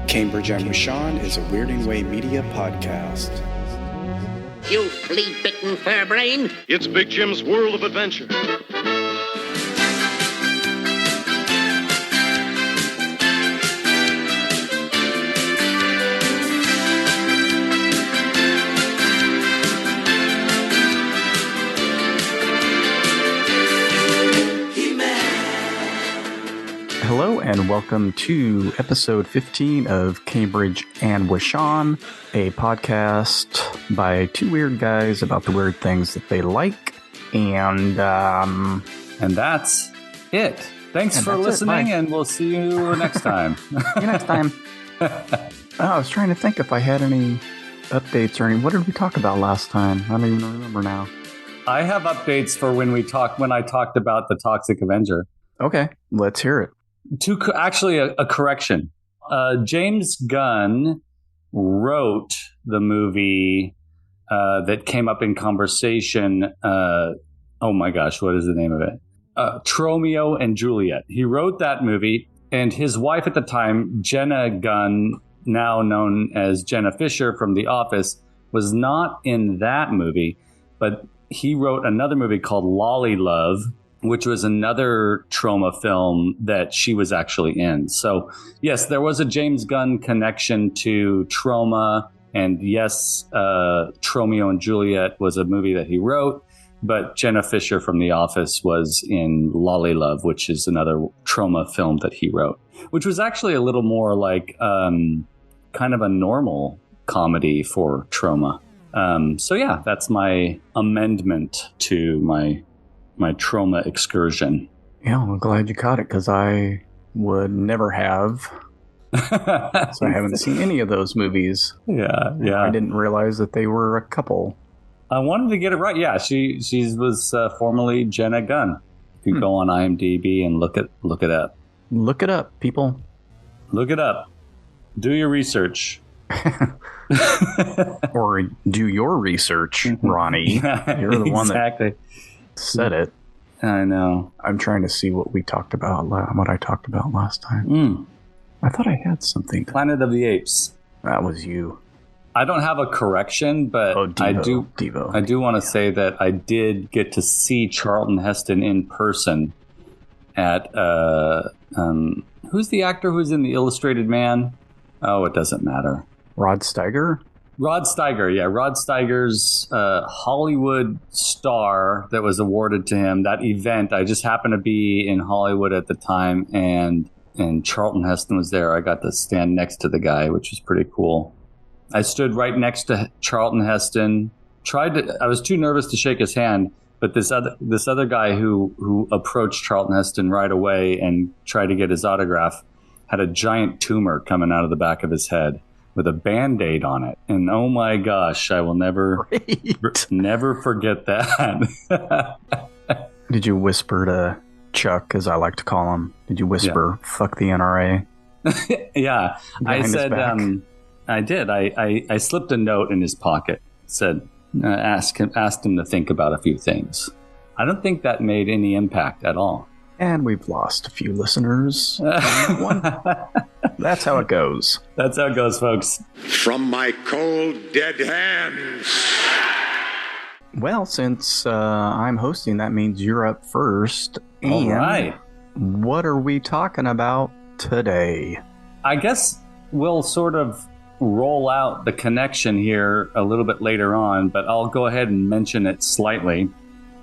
Cambridge and with Sean is a Weirding Way Media podcast. You flea-bitten fur-brain. It's Big Jim's World of Adventure. Hello and welcome to episode 15 of Cambridge and with Sean, a podcast by two weird guys about the weird things that they like. And that's it. Thanks for listening, and we'll see you next time. See you next time. I was trying to think if I had any updates or any. What did we talk about last time? I don't even remember now. I have updates for when I talked about the Toxic Avenger. Okay, let's hear it. Actually, a correction. James Gunn wrote the movie that came up in conversation. Oh my gosh, what is the name of it? Tromeo and Juliet. He wrote that movie, and his wife at the time, Jenna Gunn, now known as Jenna Fisher from The Office, was not in that movie, but he wrote another movie called Lolly Love, which was another Troma film that she was actually in. So, yes, there was a James Gunn connection to Troma. And yes, Tromeo and Juliet was a movie that he wrote. But Jenna Fisher from The Office was in Lolly Love, which is another Troma film that he wrote, which was actually a little more like kind of a normal comedy for Troma. So, yeah, that's my amendment to my Troma excursion. Yeah, I'm glad you caught it because I would never have. So I haven't seen any of those movies. Yeah. I didn't realize that they were a couple. I wanted to get it right. Yeah, she was formerly Jenna Gunn. You can go on IMDb and look it up. Look it up, people. Look it up. Do your research. Or do your research, Ronnie. You're the one that said it. I know. I'm trying to see what we talked about, what I talked about last time. I thought I had something. Planet of the Apes. That was you. I don't have a correction, but Devo. I do want to say that I did get to see Charlton Heston in person at who's the actor who's in The Illustrated Man? Oh, it doesn't matter. Rod Steiger? Rod Steiger, yeah. Rod Steiger's Hollywood star that was awarded to him. That event, I just happened to be in Hollywood at the time, and Charlton Heston was there. I got to stand next to the guy, which was pretty cool. I stood right next to Charlton Heston. I was too nervous to shake his hand, but this other guy who approached Charlton Heston right away and tried to get his autograph had a giant tumor coming out of the back of his head with a Band-Aid on it. And oh my gosh, I will never forget that. Did you whisper to Chuck, as I like to call him? Did you whisper, fuck the NRA? Yeah. I said, I did. I slipped a note in his pocket, said, asked him to think about a few things. I don't think that made any impact at all. And we've lost a few listeners. That's how it goes. That's how it goes, folks. From my cold, dead hands. Well, since I'm hosting, that means you're up first. All right. What are we talking about today? I guess we'll sort of roll out the connection here a little bit later on, but I'll go ahead and mention it slightly.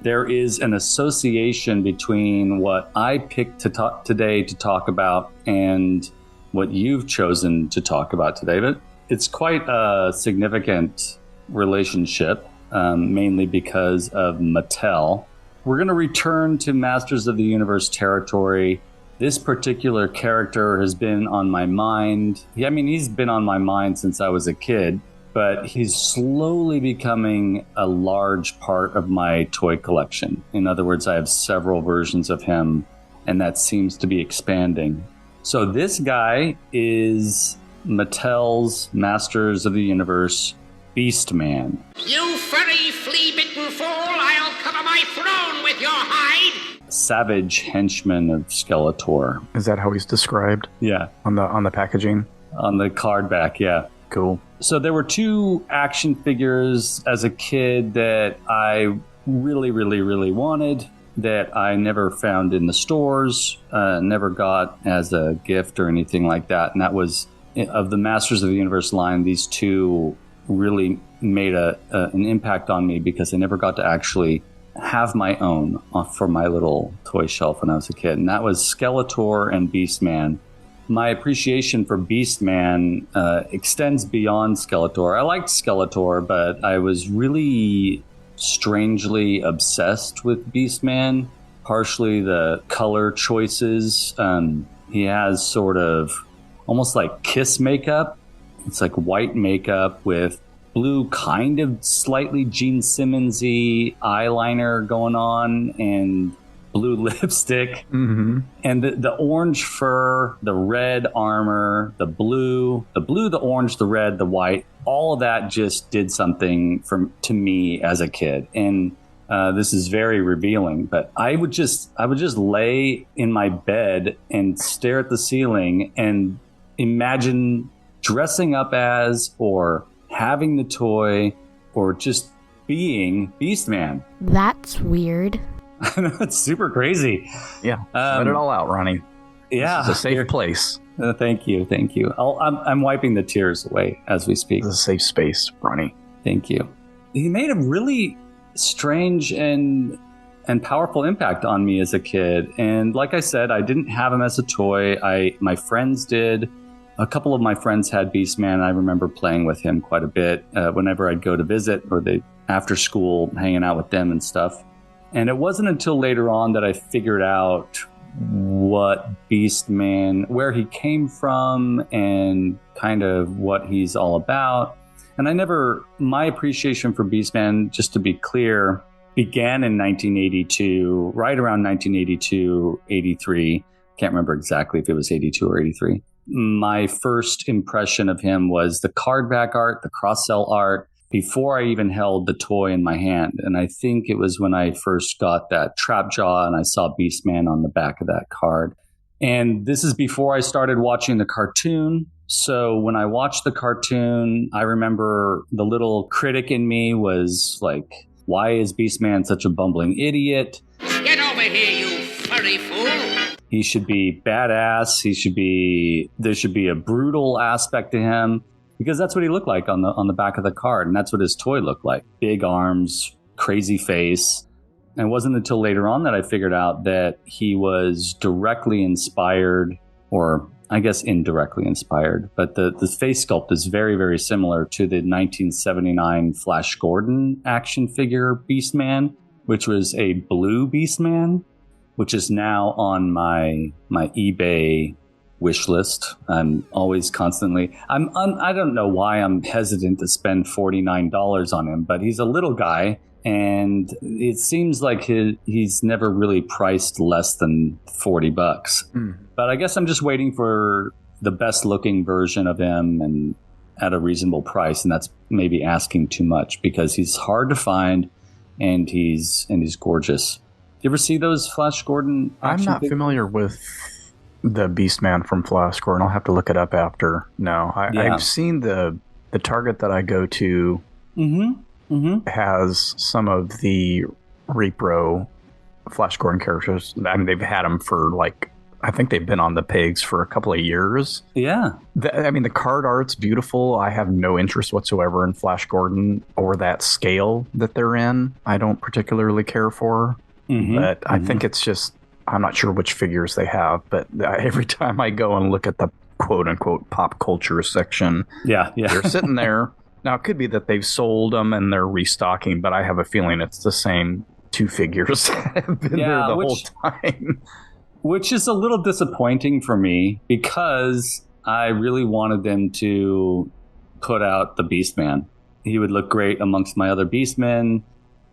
There is an association between what I picked today to talk about and what you've chosen to talk about today. But it's quite a significant relationship, mainly because of Mattel. We're going to return to Masters of the Universe territory. This particular character has been on my mind. I mean, he's been on my mind since I was a kid, but he's slowly becoming a large part of my toy collection. In other words, I have several versions of him, and that seems to be expanding. So this guy is Mattel's Masters of the Universe Beastman. You furry, flea-bitten fool, I'll cover my throne with your hide! Savage henchman of Skeletor. Is that how he's described? Yeah. On the packaging? on the card back, yeah. Cool. So there were 2 action figures as a kid that I really, really, really wanted that I never found in the stores, never got as a gift or anything like that. And that was, of the Masters of the Universe line, these 2 really made an impact on me because I never got to actually have my own for my little toy shelf when I was a kid. And that was Skeletor and Beastman. My appreciation for Beastman extends beyond Skeletor. I liked Skeletor, but I was really strangely obsessed with Beastman. Partially the color choices. He has sort of almost like Kiss makeup. It's like white makeup with blue, kind of slightly Gene Simmons-y eyeliner going on, and blue lipstick. Mm-hmm. And the orange fur, the red armor, the blue, the orange, the red, the white, all of that just did something to me as a kid. And this is very revealing, but I would just lay in my bed and stare at the ceiling and imagine dressing up as, or having the toy, or just being Beastman. That's weird. That's super crazy. Yeah, let it all out, Ronnie. Yeah, it's a safe place. Thank you. I'm wiping the tears away as we speak. It's a safe space, Ronnie. Thank you. He made a really strange and powerful impact on me as a kid. And like I said, I didn't have him as a toy. My friends did. A couple of my friends had Beastman. I remember playing with him quite a bit whenever I'd go to visit, or after school, hanging out with them and stuff. And it wasn't until later on that I figured out what Beastman, where he came from, and kind of what he's all about. And my appreciation for Beastman, just to be clear, began in 1982, right around 1982, 83. Can't remember exactly if it was 82 or 83. My first impression of him was the card back art, the cross-sell art, before I even held the toy in my hand. And I think it was when I first got that trap jaw and I saw Beastman on the back of that card. And this is before I started watching the cartoon. So when I watched the cartoon, I remember the little critic in me was like, why is Beastman such a bumbling idiot? Get over here, you furry fool! He should be badass. There should be a brutal aspect to him, because that's what he looked like on the back of the card. And that's what his toy looked like. Big arms, crazy face. And it wasn't until later on that I figured out that he was directly inspired, or I guess indirectly inspired. But the face sculpt is very, very similar to the 1979 Flash Gordon action figure Beastman, which was a blue Beastman, which is now on my eBay wish list. I'm always constantly, I don't know why I'm hesitant to spend $49 on him, but he's a little guy, and it seems like he's never really priced less than $40. But I guess I'm just waiting for the best looking version of him and at a reasonable price, and that's maybe asking too much, because he's hard to find and he's gorgeous. You ever see those Flash Gordon? I'm not familiar with the Beastman from Flash Gordon. I'll have to look it up after. No, I've seen the Target that I go to has some of the repro Flash Gordon characters. I mean, they've had them for I think they've been on the pegs for a couple of years. Yeah. The card art's beautiful. I have no interest whatsoever in Flash Gordon or that scale that they're in. I don't particularly care for. But I think it's just, I'm not sure which figures they have, but every time I go and look at the quote-unquote pop culture section, they're sitting there. Now, it could be that they've sold them and they're restocking, but I have a feeling it's the same 2 figures that have been there the whole time. Which is a little disappointing for me, because I really wanted them to put out the Beastman. He would look great amongst my other Beastmen.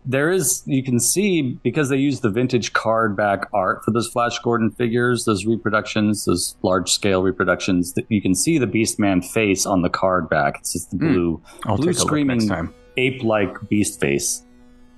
You can see, because they use the vintage card back art for those Flash Gordon figures, those reproductions, those large scale reproductions, that you can see the Beastman face on the card back. It's just the blue screaming ape-like beast face.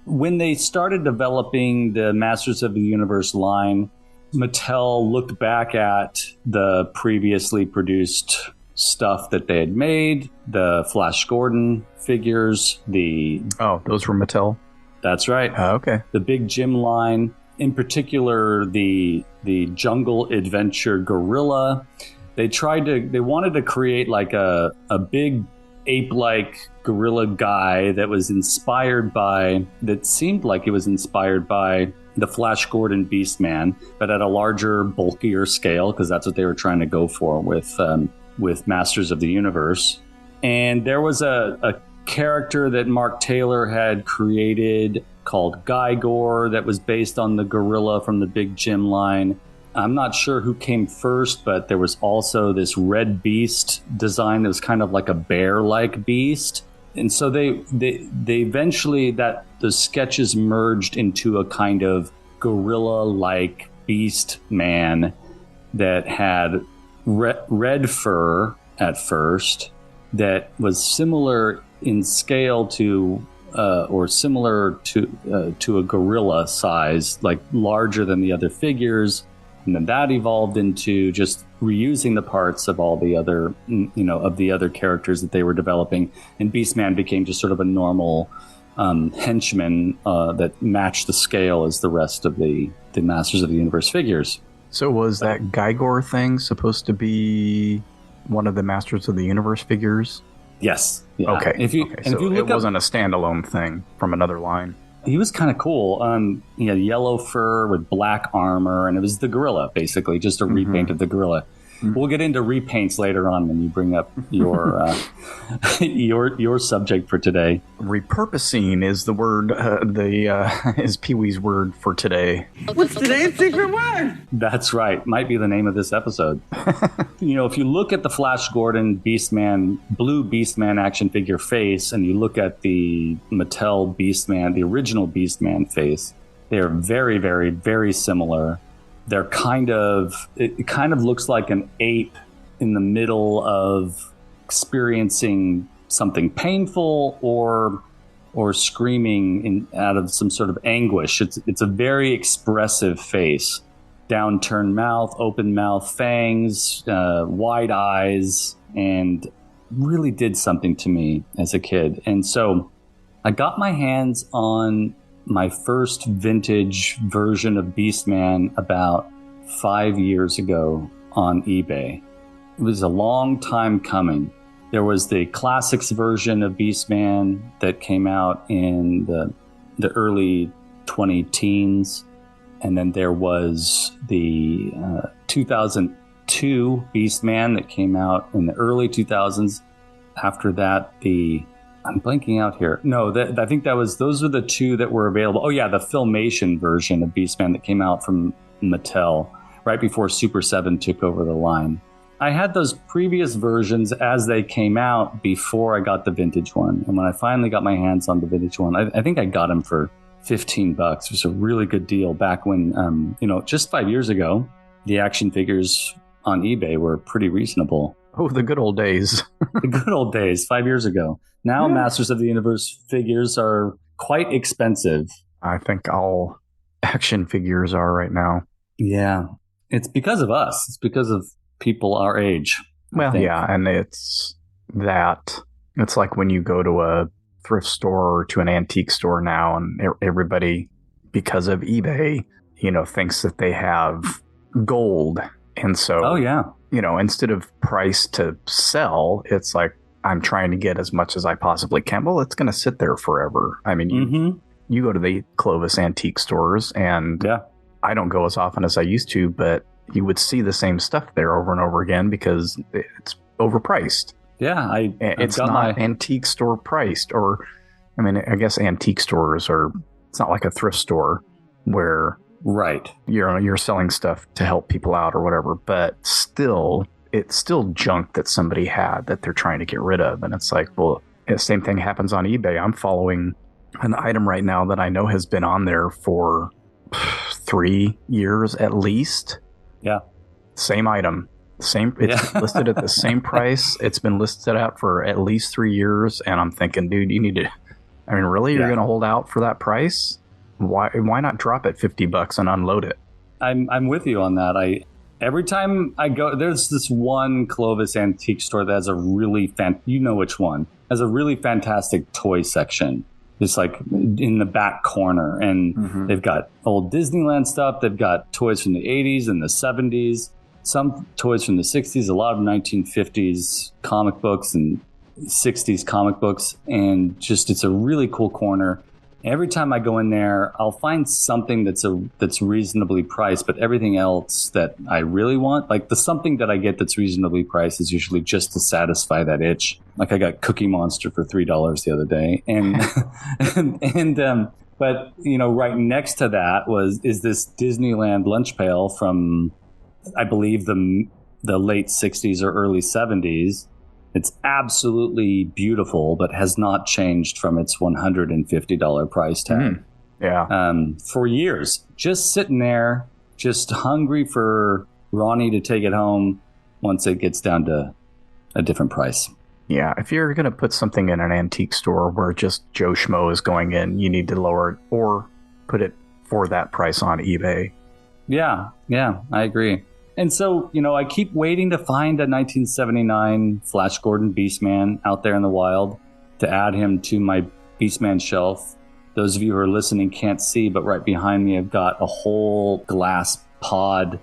When they started developing the Masters of the Universe line, Mattel looked back at the previously produced stuff that they had made, the Flash Gordon figures, those were Mattel. That's right. Okay. The Big Jim line, in particular, the Jungle Adventure Gorilla. They wanted to create like a big ape-like gorilla guy that seemed like it was inspired by the Flash Gordon Beastman, but at a larger, bulkier scale, because that's what they were trying to go for with Masters of the Universe. And there was a character that Mark Taylor had created called Gygor that was based on the gorilla from the Big Jim line. I'm not sure who came first, but there was also this red beast design that was kind of like a bear-like beast. And so they eventually, the sketches merged into a kind of gorilla-like beast man that had red fur at first, that was similar in scale to a gorilla size, like larger than the other figures. And then that evolved into just reusing the parts of all the other, of the other characters that they were developing. And Beastman became just sort of a normal henchman that matched the scale as the rest of the Masters of the Universe figures. So was that Gygor thing supposed to be one of the Masters of the Universe figures? Yes. Yeah. Okay. If you look, it wasn't a standalone thing from another line. He was kind of cool. He had yellow fur with black armor, and it was the gorilla, basically, just a repaint of the gorilla. We'll get into repaints later on when you bring up your your subject for today. Repurposing is the word, is Pee-wee's word for today. What's today's secret word? That's right. Might be the name of this episode. If you look at the Flash Gordon Beastman, blue Beastman action figure face, and you look at the Mattel Beastman, the original Beastman face, they are very, very, very similar. They're it kind of looks like an ape in the middle of experiencing something painful or screaming out of some sort of anguish. It's a very expressive face. Downturned mouth, open mouth, fangs, wide eyes, and really did something to me as a kid. And so I got my hands on my first vintage version of Beastman about 5 years ago on eBay. It was a long time coming. There was the classics version of Beastman that came out in the early 2010s. And then there was the 2002 Beastman that came out in the early 2000s. After that, I'm blanking out here. No, I think those were the two that were available. Oh yeah, the Filmation version of Beastman that came out from Mattel right before Super 7 took over the line. I had those previous versions as they came out before I got the vintage one. And when I finally got my hands on the vintage one, I think I got them for $15. It was a really good deal back when, just 5 years ago, the action figures on eBay were pretty reasonable. Oh, the good old days. The good old days, 5 years ago. Now, Masters of the Universe figures are quite expensive. I think all action figures are right now. Yeah. It's because of us. It's because of people our age. Well, yeah, and it's like when you go to a thrift store or to an antique store now, and everybody, because of eBay, thinks that they have gold. And so, instead of price to sell, it's like, I'm trying to get as much as I possibly can. Well, it's going to sit there forever. I mean, you go to the Clovis antique stores, and I don't go as often as I used to, but you would see the same stuff there over and over again because it's overpriced. Yeah, it's not antique store priced, I guess antique stores it's not like a thrift store where you're selling stuff to help people out or whatever, but still, it's still junk that somebody had that they're trying to get rid of. And it's like, well, the same thing happens on eBay. I'm following an item right now that I know has been on there for 3 years at least. Yeah. Same item. It's listed at the same price. It's been listed out for at least 3 years. And I'm thinking, dude, you need to, really? You're going to hold out for that price? Why not drop it $50 and unload it? I'm with you on that. every time I go, there's this one Clovis antique store that has a really you know which one, has a really fantastic toy section. It's like in the back corner, and they've got old Disneyland stuff. They've got toys from the 80s and the 70s, some toys from the 60s, a lot of 1950s comic books and 60s comic books, and just it's a really cool corner. Every time I go in there, I'll find something that's reasonably priced, but everything else that I really want, like the something that I get that's reasonably priced, is usually just to satisfy that itch. Like I got Cookie Monster for $3 the other day, but you know, right next to that is this Disneyland lunch pail from, I believe, the late 60s or early 70s. It's absolutely beautiful, but has not changed from its $150 price tag. For years, just sitting there, just hungry for Ronnie to take it home once it gets down to a different price. Yeah, if you're going to put something in an antique store where just Joe Schmo is going in, you need to lower it or put it for that price on eBay. Yeah, I agree. And so, you know, I keep waiting to find a 1979 Flash Gordon Beastman out there in the wild to add him to my Beastman shelf. Those of you who are listening can't see, but right behind me, I've got a whole glass pod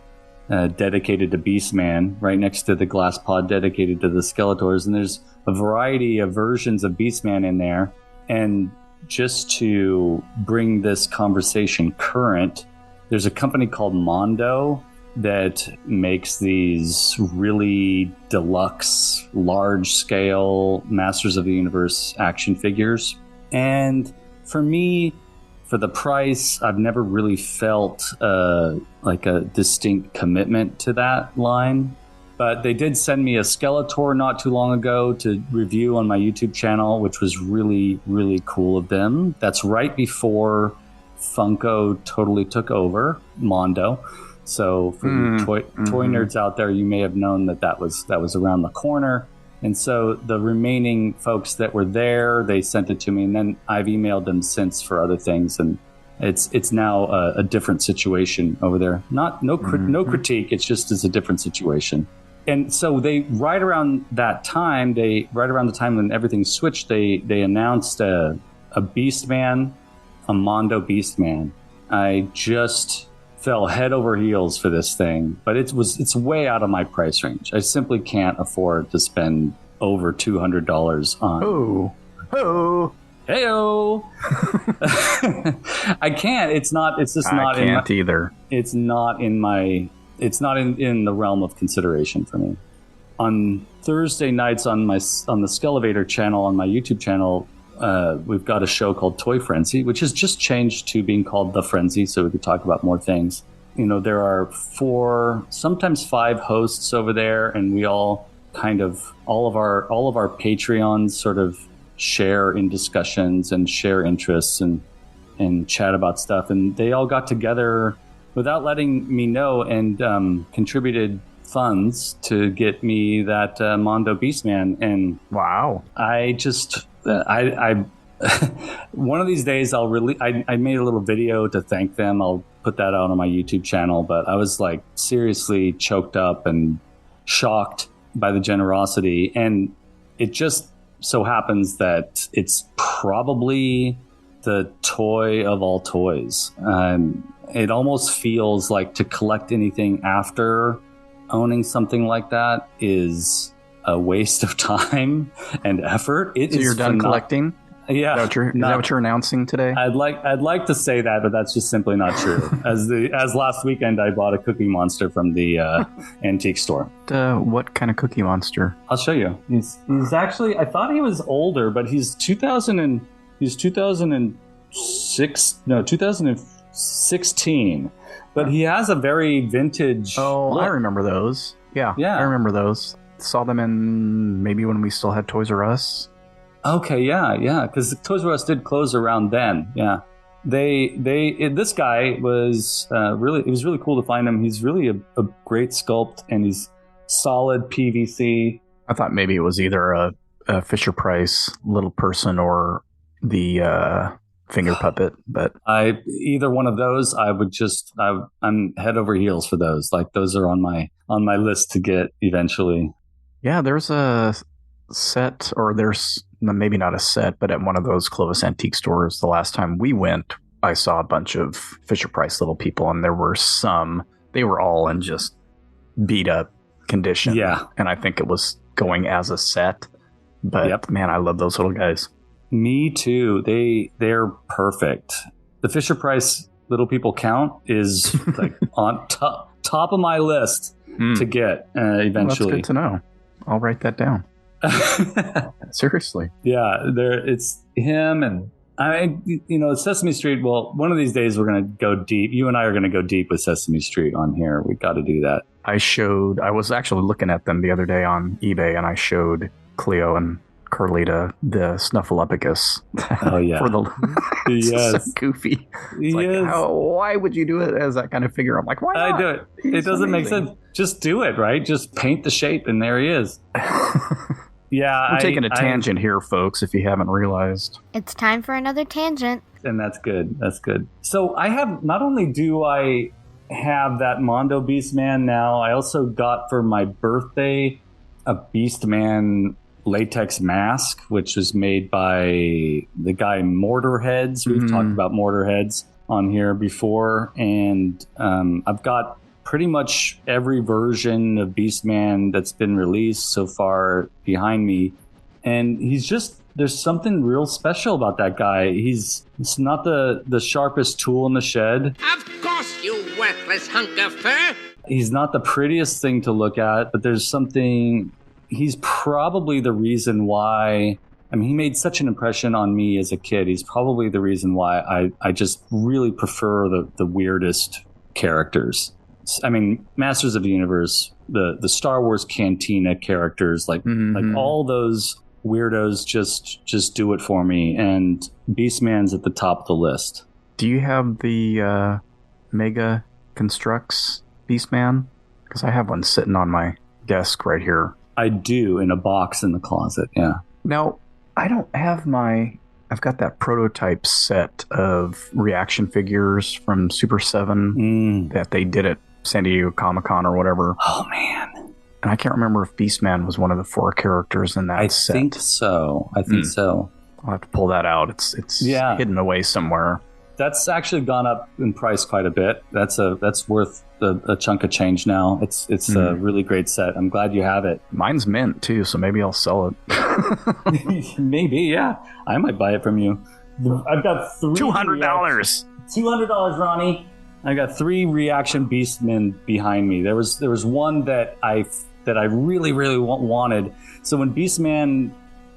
dedicated to Beastman, right next to the glass pod dedicated to the Skeletors. And there's a variety of versions of Beastman in there. And just to bring this conversation current, there's a company called Mondo that makes these really deluxe, large-scale Masters of the Universe action figures. And for me, for the price, I've never really felt like a distinct commitment to that line. But they did send me a Skeletor not too long ago to review on my YouTube channel, which was really, really cool of them. That's right before Funko totally took over Mondo. So for you toy nerds out there, you may have known that was around the corner. And so the remaining folks that were there, they sent it to me, and then I've emailed them since for other things, and it's now a different situation over there. No critique. It's just it's a different situation. And so they right around the time when everything switched, they announced a Beastman, a Mondo Beastman. I just fell head over heels for this thing, but it's way out of my price range. I simply can't afford to spend over $200 on. Heyo. I can't. It's just not. I can't either. It's not in the realm of consideration for me. On Thursday nights on the Skelevator channel on my YouTube channel, we've got a show called Toy Frenzy, which has just changed to being called The Frenzy, so we could talk about more things. You know, there are 4, sometimes 5 hosts over there, and we all kind of all of our Patreons sort of share in discussions and share interests and chat about stuff. And they all got together without letting me know and contributed funds to get me that Mondo Beastman. And wow, I just I one of these days I made a little video to thank them. I'll put that out on my YouTube channel, but I was like seriously choked up and shocked by the generosity. And it just so happens that it's probably the toy of all toys. It almost feels like to collect anything after owning something like that is a waste of time and effort. So you're done collecting? Yeah. Is that what you're announcing today? I'd like to say that, but that's just simply not true. As last weekend, I bought a Cookie Monster from the antique store. What kind of Cookie Monster? I'll show you. He's actually, I thought he was older, but he's 2016. But he has a very vintage look. I remember those. Yeah, I remember those. Saw them in maybe when we still had Toys R Us. Okay, yeah, because Toys R Us did close around then. Yeah, this guy was it was really cool to find him. He's really a great sculpt, and he's solid PVC. I thought maybe it was either a Fisher Price little person or the finger puppet, but either one of those, I'm head over heels for those. Like those are on my list to get eventually. Yeah, there's a set, or there's maybe not a set, but at one of those Clovis Antique stores, the last time we went, I saw a bunch of Fisher-Price Little People, and there were some, they were all in just beat up condition. Yeah. And I think it was going as a set. But man, I love those little guys. Me too. They're perfect. The Fisher-Price Little People count is like on top of my list to get eventually. Well, that's good to know. I'll write that down. Seriously. Yeah, it's him, and Sesame Street. Well, one of these days we're going to go deep. You and I are going to go deep with Sesame Street on here. We got to do that. I was actually looking at them the other day on eBay, and I showed Cleo and Carlita the Snuffleupagus. Oh yeah, for the yes, so goofy. It's like, why would you do it as that kind of figure? I'm like, why not? I do it. It doesn't make sense. Just do it, right? Just paint the shape, and there he is. Yeah, we're taking a tangent here, folks. If you haven't realized, it's time for another tangent, and that's good. That's good. So I have not only do I have that Mondo Beastman now, I also got for my birthday a Beastman latex mask, which was made by the guy Mortarheads. We've talked about Mortarheads on here before, and I've got pretty much every version of Beastman that's been released so far behind me, and there's something real special about that guy. It's not the sharpest tool in the shed. Of course, you worthless hunk of fur. He's not the prettiest thing to look at, but there's something. He's probably the reason why. I mean, he made such an impression on me as a kid. He's probably the reason why I just really prefer the weirdest characters. I mean, Masters of the Universe, the Star Wars Cantina characters, like all those weirdos just do it for me. And Beastman's at the top of the list. Do you have the Mega Construx Beastman? Because I have one sitting on my desk right here. I do, in a box in the closet, yeah. Now, I don't have I've got that prototype set of reaction figures from Super 7 that they did at San Diego Comic-Con or whatever. Oh, man. And I can't remember if Beastman was one of the 4 characters in that set. I think so. I'll have to pull that out. It's hidden away somewhere. That's actually gone up in price quite a bit. That's worth a chunk of change now. It's a really great set. I'm glad you have it. Mine's mint too, so maybe I'll sell it. Maybe, yeah. I might buy it from you. I've got $200. $200, Ronnie. I got 3 reaction Beastmen behind me. There was one that I really, really wanted. So when Beastman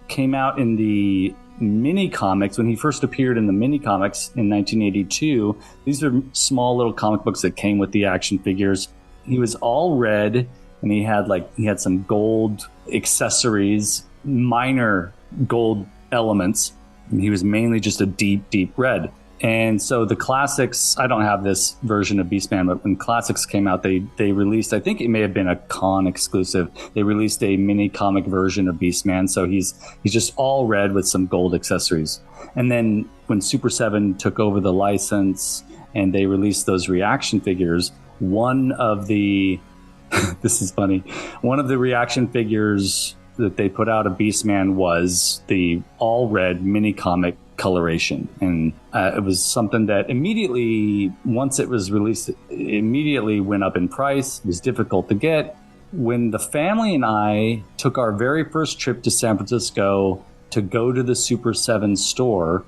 came out in the mini comics, when he first appeared in the mini comics in 1982, these are small little comic books that came with the action figures. He was all red, and he had some gold accessories, minor gold elements, and he was mainly just a deep red. And so the classics, I don't have this version of Beastman, but when classics came out, they released, I think it may have been a con exclusive, they released a mini comic version of Beastman. So he's just all red with some gold accessories. And then when Super 7 took over the license and they released those reaction figures, one of the this is funny, one of the reaction figures that they put out of Beastman was the all red mini comic coloration, and it was something that immediately, once it was released, it immediately went up in price. It was difficult to get. When the family and I took our very first trip to San Francisco to go to the Super 7 store,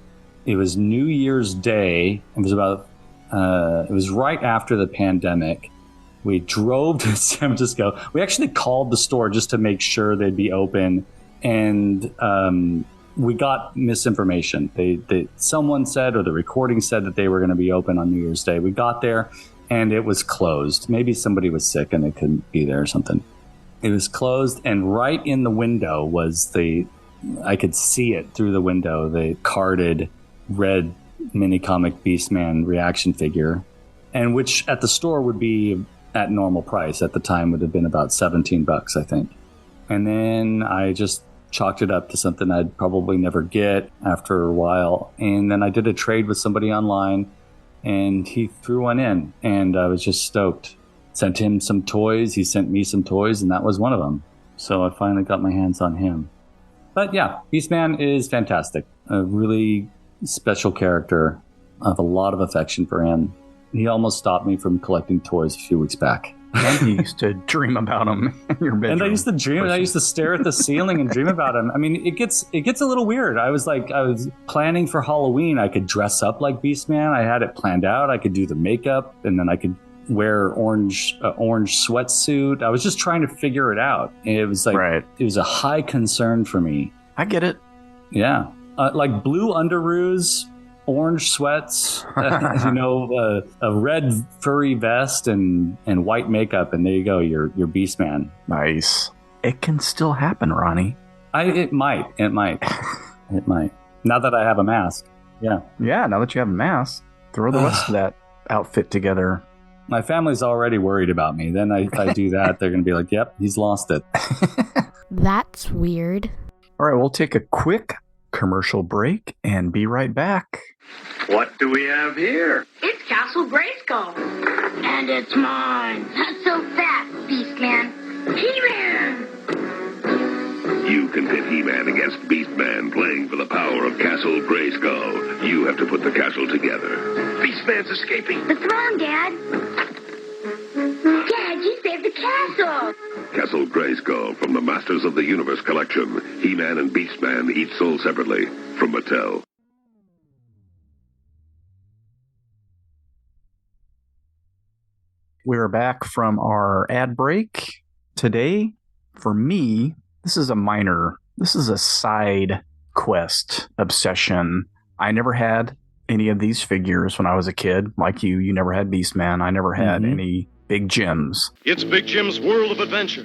it was New Year's Day. It was right after the pandemic. We drove to San Francisco. We actually called the store just to make sure they'd be open, and we got misinformation. Someone said, or the recording said, that they were going to be open on New Year's Day. We got there and it was closed. Maybe somebody was sick and they couldn't be there or something. It was closed, and right in the window was I could see it through the window, the carded red mini comic Beastman reaction figure, and which at the store would be at normal price. At the time would have been about $17, I think. And then I just chalked it up to something I'd probably never get after a while. And then I did a trade with somebody online, and he threw one in, and I was just stoked. Sent him some toys, he sent me some toys, and that was one of them. So I finally got my hands on him. But yeah, Beastman is fantastic. A really special character. I have a lot of affection for him. He almost stopped me from collecting toys a few weeks back. And you used to dream about him in your bedroom. And I used to dream. I used to stare at the ceiling and dream about him. I mean, it gets a little weird. I was planning for Halloween. I could dress up like Beastman. I had it planned out. I could do the makeup, and then I could wear orange sweatsuit. I was just trying to figure it out. And it was it was a high concern for me. I get it. Yeah, like blue underoos, orange sweats, a red furry vest, and white makeup, and there you go. You're Beastman. Nice. It can still happen, Ronnie. It might. It might. Now that I have a mask. Yeah. Yeah. Now that you have a mask, throw the rest of that outfit together. My family's already worried about me. Then if I do that, they're going to be like, "Yep, he's lost it." That's weird. All right, we'll take a quick commercial break and be right back. What do we have here? It's Castle Grayskull. And it's mine. Not so fast, Beastman. He-Man! You can pit He-Man against Beastman, playing for the power of Castle Grayskull. You have to put the castle together. Beastman's escaping. The throne, Dad. Dad, you saved the castle. Castle Grayskull from the Masters of the Universe collection. He-Man and Beastman, each sold separately, from Mattel. We're back from our ad break. Today, for me, this is a side quest obsession. I never had any of these figures when I was a kid. Like you never had Beastman. I never had any Big Jims. It's Big Jim's World of Adventure.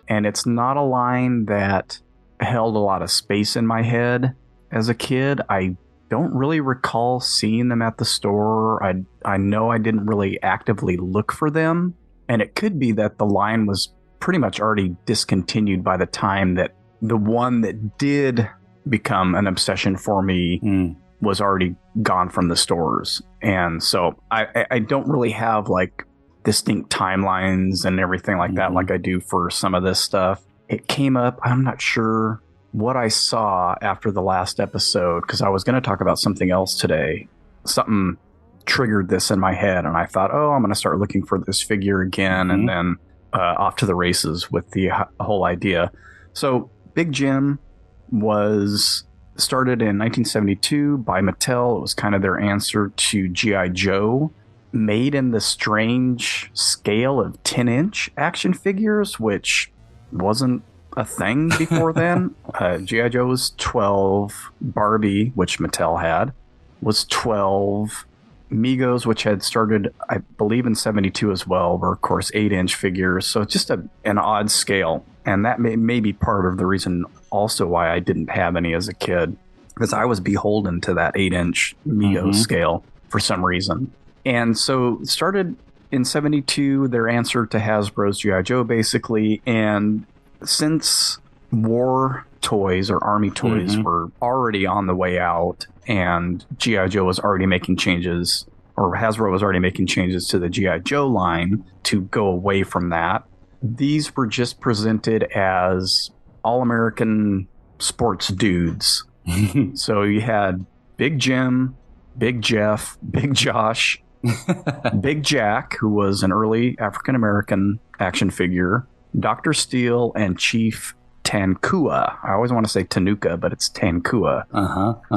And it's not a line that held a lot of space in my head as a kid. I don't really recall seeing them at the store. I know I didn't really actively look for them. And it could be that the line was pretty much already discontinued by the time that the one that did become an obsession for me was already gone from the stores. And so I don't really have like distinct timelines and everything like that like I do for some of this stuff. It came up, I'm not sure what I saw after the last episode, because I was going to talk about something else today. Something triggered this in my head, and I thought, I'm going to start looking for this figure again, and then off to the races with the whole idea. So Big Jim was started in 1972 by Mattel. It was kind of their answer to G.I. Joe, made in the strange scale of 10-inch action figures, which wasn't a thing before then. G.I. Joe was 12. Barbie, which Mattel had, was 12. Migos, which had started, I believe, in 72 as well, were, of course, 8-inch figures. So just an odd scale. And that may be part of the reason also why I didn't have any as a kid, because I was beholden to that 8-inch Migos scale for some reason. And so it started in 72, their answer to Hasbro's G.I. Joe, basically. And since war toys or army toys were already on the way out, and G.I. Joe was already making changes, or Hasbro was already making changes to the G.I. Joe line to go away from that, these were just presented as all-American sports dudes. So you had Big Jim, Big Jeff, Big Josh, Big Jack, who was an early African-American action figure, Dr. Steel, and Chief Tankua. I always want to say Tanuka, but it's Tankua.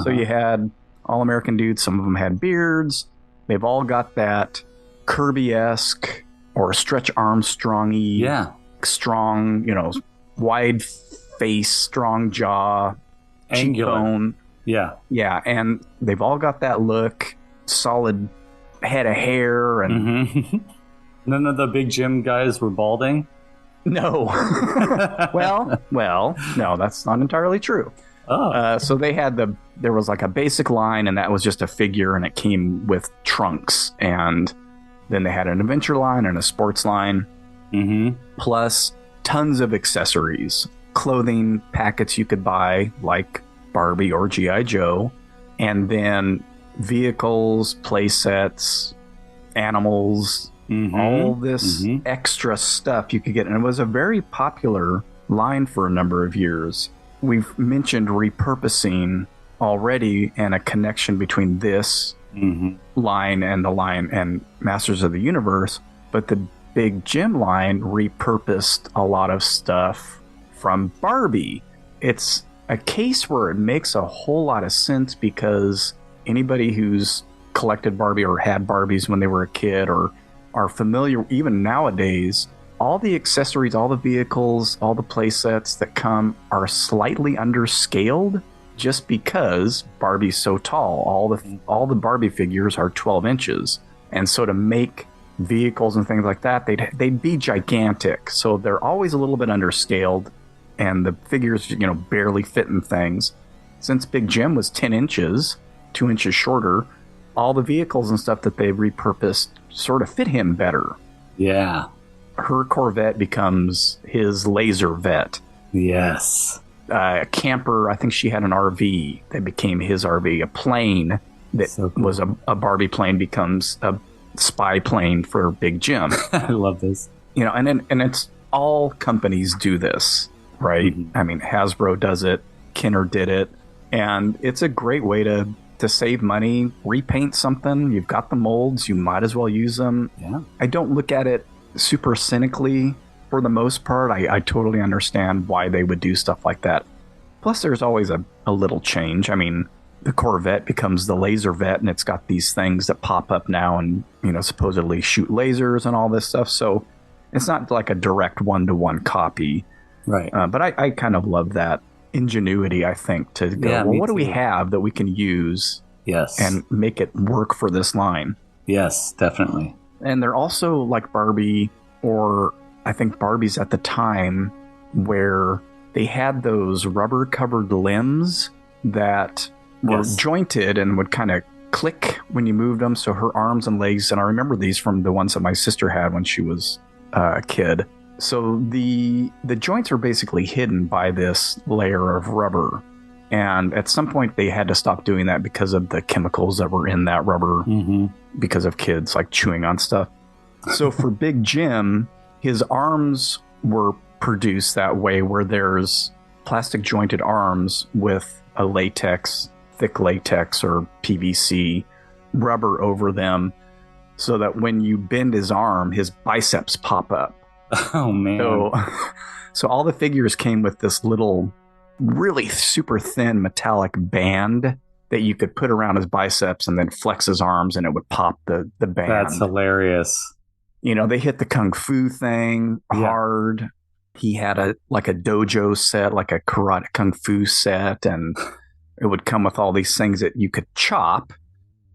So you had all-American dudes. Some of them had beards. They've all got that Kirby-esque or Stretch Armstrong-y, strong, wide face, strong jaw, cheekbone. Yeah, and they've all got that look, solid head of hair. And none of the Big Jim guys were balding? No. well, no, that's not entirely true. So they had there was like a basic line, and that was just a figure, and it came with trunks. And then they had an adventure line and a sports line, plus tons of accessories, clothing packets you could buy, like Barbie or G.I. Joe, and then vehicles, play sets, animals, all this extra stuff you could get. And it was a very popular line for a number of years. We've mentioned repurposing already and a connection between this line and the line and Masters of the Universe, but the Big Jim line repurposed a lot of stuff from Barbie. It's a case where it makes a whole lot of sense because anybody who's collected Barbie or had Barbies when they were a kid or are familiar, even nowadays, all the accessories, all the vehicles, all the play sets that come are slightly underscaled just because Barbie's so tall. All the Barbie figures are 12 inches. And so to make vehicles and things like that, they'd be gigantic. So they're always a little bit underscaled, and the figures, barely fit in things. Since Big Jim was 10 inches, 2 inches shorter, all the vehicles and stuff that they repurposed sort of fit him better. Yeah. Her Corvette becomes his Laser Vet. Yes. A camper, I think she had an RV that became his RV. A plane that was a Barbie plane becomes a spy plane for Big Jim. I love this. And it's all companies do this, right? I mean, Hasbro does it, Kenner did it, and it's a great way to save money. Repaint something, you've got the molds, you might as well use them. Yeah. I don't look at it super cynically for the most part. I totally understand why they would do stuff like that. Plus, there's always a little change. I mean, the Corvette becomes the Laser Vet, and it's got these things that pop up now and, supposedly shoot lasers and all this stuff. So it's not like a direct one-to-one copy. Right. But I kind of love that ingenuity, I think, to go, what do we have that we can use and make it work for this line? Yes, definitely. And they're also like Barbie, or I think Barbies at the time, where they had those rubber-covered limbs that were jointed and would kind of click when you moved them. So her arms and legs, and I remember these from the ones that my sister had when she was a kid. So the joints are basically hidden by this layer of rubber. And at some point they had to stop doing that because of the chemicals that were in that rubber, because of kids like chewing on stuff. So for Big Jim, his arms were produced that way, where there's plastic jointed arms with a thick latex or PVC rubber over them, so that when you bend his arm, his biceps pop up. Oh, man. So all the figures came with this little, really super thin metallic band that you could put around his biceps and then flex his arms and it would pop the band. That's hilarious. They hit the Kung Fu thing hard. He had a dojo set, like a karate Kung Fu set, and it would come with all these things that you could chop.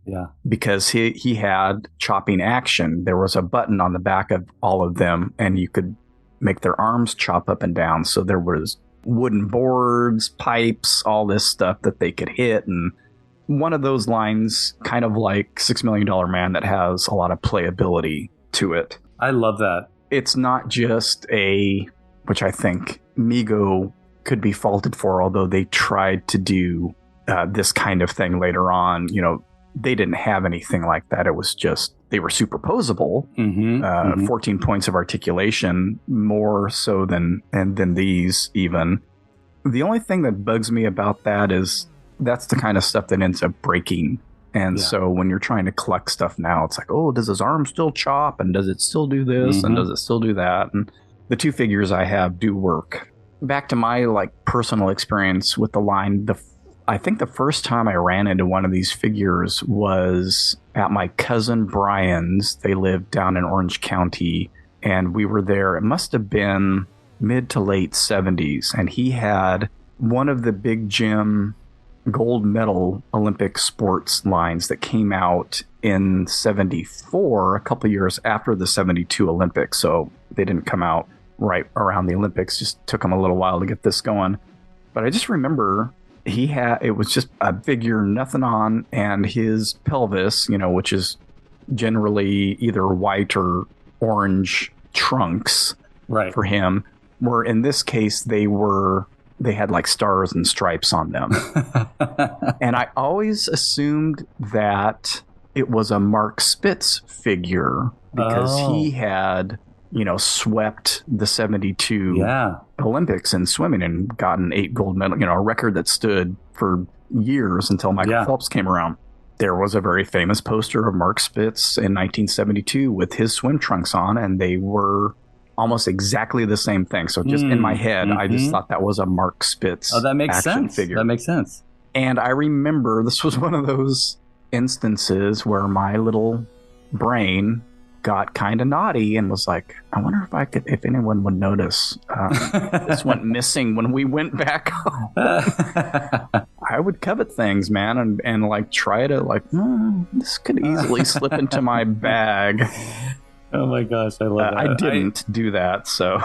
Yeah. Because he had chopping action. There was a button on the back of all of them, and you could make their arms chop up and down. So there was wooden boards, pipes, all this stuff that they could hit. And one of those lines, kind of like $6 Million Man, that has a lot of playability to it. I love that. It's not just which I think Mego could be faulted for, although they tried to do this kind of thing later on. They didn't have anything like that. It was just, they were superposable, 14 points of articulation, more so than these even. The only thing that bugs me about that is that's the kind of stuff that ends up breaking. And so when you're trying to collect stuff now, it's like, oh, does his arm still chop? And does it still do this? And does it still do that? And the two figures I have do work. Back to my personal experience with the line, I think the first time I ran into one of these figures was at my cousin Brian's. They lived down in Orange County, and we were there. It must have been mid to late 70s, and he had one of the Big Jim gold medal Olympic sports lines that came out in 74, a couple of years after the 72 Olympics. So they didn't come out right around the Olympics. Just took him a little while to get this going. But I just remember it was just a figure, nothing on, and his pelvis, which is generally either white or orange trunks for him, Where in this case, they had like stars and stripes on them. And I always assumed that it was a Mark Spitz figure because he had, swept the 72 Olympics in swimming and gotten 8 gold medals, a record that stood for years until Michael Phelps came around. There was a very famous poster of Mark Spitz in 1972 with his swim trunks on, and they were almost exactly the same thing. So just in my head, I just thought that was a Mark Spitz that makes action sense. figure. That makes sense. And I remember this was one of those instances where my little brain got kind of naughty and was like, I wonder if anyone would notice this went missing when we went back home. I would covet things, man, and like try to this could easily slip into my bag. Oh my gosh, I love that. I didn't do that, so.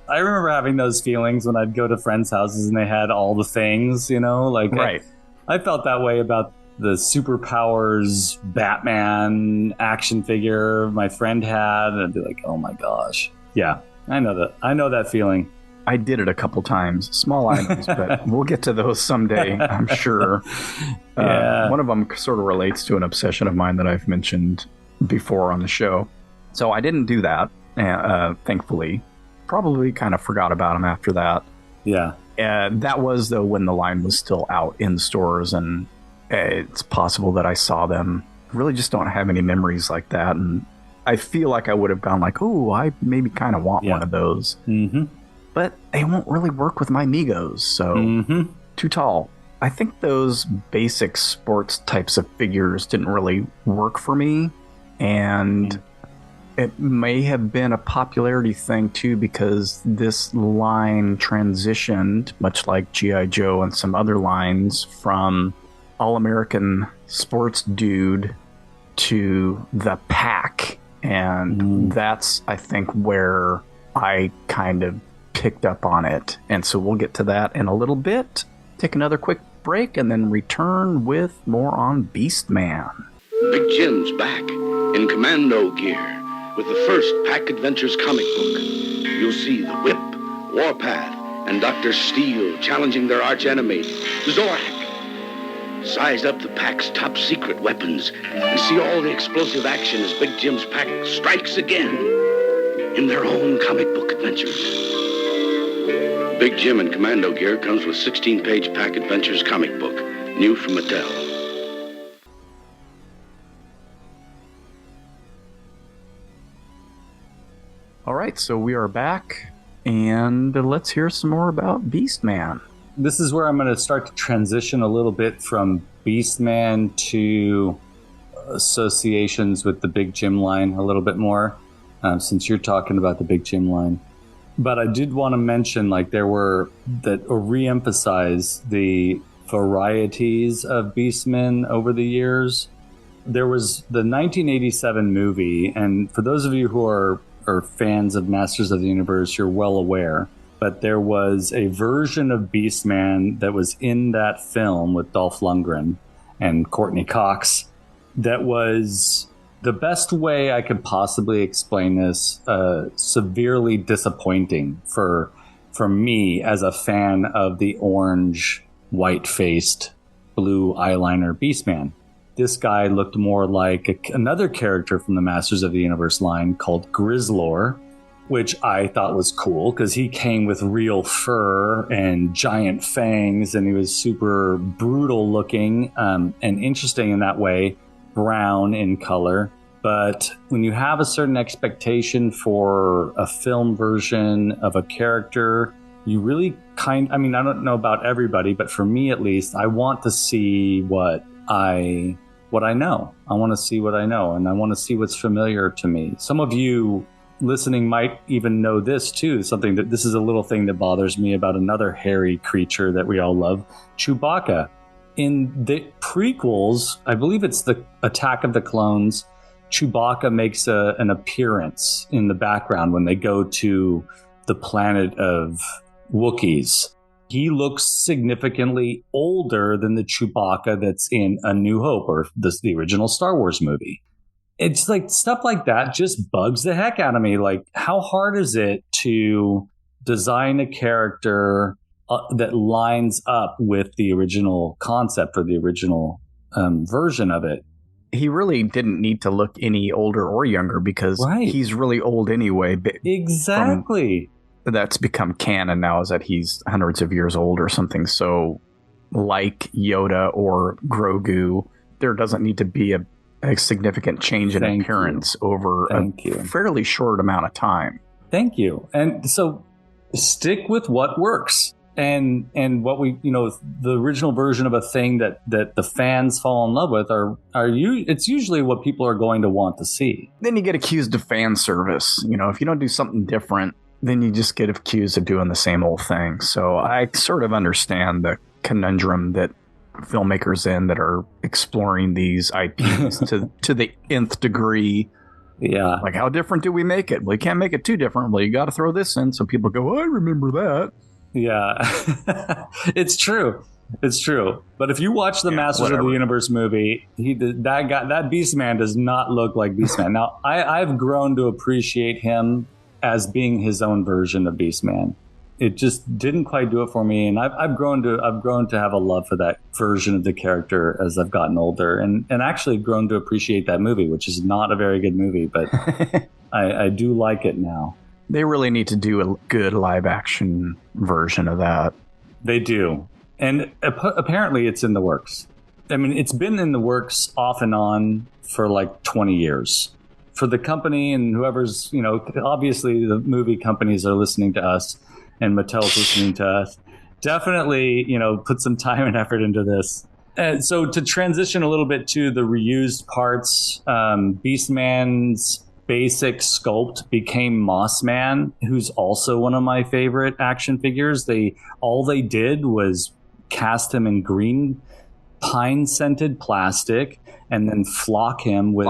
I remember having those feelings when I'd go to friends' houses and they had all the things, Right. I felt that way about the Superpowers Batman action figure my friend had, and I'd be like, oh my gosh. Yeah, I know that. I know that feeling. I did it a couple times, small items, but we'll get to those someday, I'm sure. One of them sort of relates to an obsession of mine that I've mentioned before on the show. So I didn't do that, thankfully. Probably kind of forgot about them after that. Yeah. That was, though, when the line was still out in stores, and it's possible that I saw them. Really just don't have any memories like that, and I feel like I would have gone like, oh, I maybe kind of want one of those. Mm-hmm. But they won't really work with my Migos, so too tall. I think those basic sports types of figures didn't really work for me, and it may have been a popularity thing too, because this line transitioned, much like G.I. Joe and some other lines, from All-American Sports Dude to the Pack. And that's, I think, where I kind of picked up on it. And so we'll get to that in a little bit. Take another quick break and then return with more on Beastman. Big Jim's back in commando gear with the first Pack Adventures comic book. You'll see the Whip, Warpath, and Dr. Steel challenging their archenemy, Zorak. Size up the Pack's top secret weapons and see all the explosive action as Big Jim's Pack strikes again in their own comic book adventures. Big Jim in commando gear comes with 16-page Pack Adventures comic book, new from Mattel. All right, so we are back, and let's hear some more about Beastman. This is where I'm going to start to transition a little bit from Beastman to associations with the Big Jim line a little bit more, since you're talking about the Big Jim line. But I did want to mention, or re-emphasize the varieties of Beastmen over the years. There was the 1987 movie, and for those of you who are fans of Masters of the Universe, you're well aware. But there was a version of Beastman that was in that film with Dolph Lundgren and Courtney Cox that was, the best way I could possibly explain this, severely disappointing for me as a fan of the orange, white-faced, blue eyeliner Beastman. This guy looked more like another character from the Masters of the Universe line called Grizzlor, which I thought was cool because he came with real fur and giant fangs, and he was super brutal looking and interesting in that way, brown in color. But when you have a certain expectation for a film version of a character, you really I don't know about everybody, but for me at least, I want to see what I know. I want to see what I know, and I want to see what's familiar to me. Some of you listening might even know this too. This is a little thing that bothers me about another hairy creature that we all love, Chewbacca. In the prequels, I believe it's the Attack of the Clones, Chewbacca makes an appearance in the background when they go to the planet of Wookiees. He looks significantly older than the Chewbacca that's in A New Hope or the original Star Wars movie. It's like stuff like that just bugs the heck out of me. Like, how hard is it to design a character that lines up with the original concept or the original version of it. He really didn't need to look any older or younger because he's really old anyway. Exactly. That's become canon now, is that he's hundreds of years old or something. So like Yoda or Grogu, there doesn't need to be a significant change in appearance over a fairly short amount of time. Thank you. And so stick with what works. And what we, the original version of a thing that the fans fall in love with it's usually what people are going to want to see. Then you get accused of fan service. If you don't do something different, then you just get accused of doing the same old thing. So I sort of understand the conundrum that filmmakers in that are exploring these IPs to the nth degree. Yeah. Like, how different do we make it? Well, you can't make it too different. Well, you got to throw this in so people go, I remember that. Yeah, it's true. It's true. But if you watch the Masters of the Universe movie, that Beastman does not look like Beastman. Now, I've grown to appreciate him as being his own version of Beastman. It just didn't quite do it for me, and I've grown to have a love for that version of the character as I've gotten older, and actually grown to appreciate that movie, which is not a very good movie, but I do like it now. They really need to do a good live action version of that. They do. And apparently it's in the works. I mean, it's been in the works off and on for like 20 years. For the company and whoever's, obviously the movie companies are listening to us and Mattel's listening to us. Definitely, put some time and effort into this. And so to transition a little bit to the reused parts, Beastman's basic sculpt became Mossman, who's also one of my favorite action figures. All they did was cast him in green pine scented plastic and then flock him with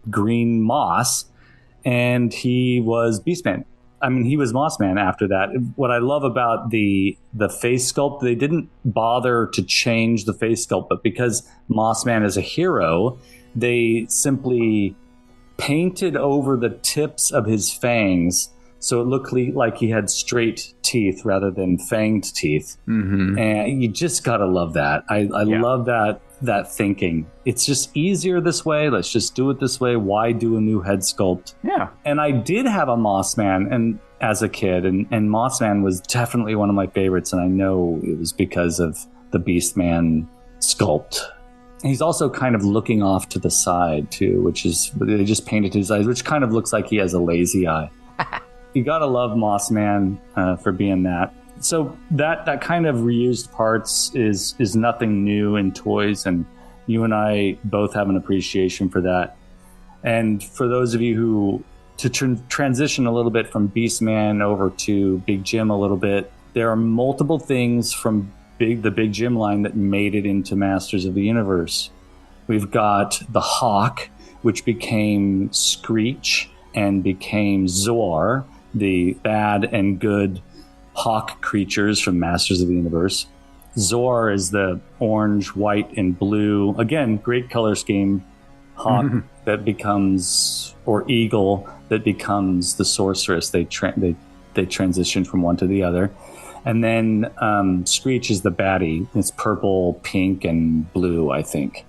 green moss, and he was Beastman. I mean, he was Mossman after that. What I love about the face sculpt, they didn't bother to change the face sculpt, but because Mossman is a hero, they simply painted over the tips of his fangs so it looked like he had straight teeth rather than fanged teeth. Mm-hmm. And you just gotta love that. I love that thinking. It's just easier this way. Let's just do it this way. Why do a new head sculpt? Yeah. And I did have a Mossman as a kid, and Mossman was definitely one of my favorites, and I know it was because of the Beastman sculpt. He's also kind of looking off to the side, too, which is, they just painted his eyes, which kind of looks like he has a lazy eye. You gotta love Mossman for being that. So that kind of reused parts is nothing new in toys, and you and I both have an appreciation for that. And for those of you who, to transition a little bit from Beastman over to Big Jim a little bit, there are multiple things from the Big Jim line that made it into Masters of the Universe. We've got the Hawk, which became Screech and became Zor, the bad and good hawk creatures from Masters of the Universe. Zor is the orange, white, and blue, again, great color scheme, hawk that becomes, or eagle that becomes the sorceress. They transition from one to the other. And then Screech is the baddie. It's purple, pink, and blue, I think.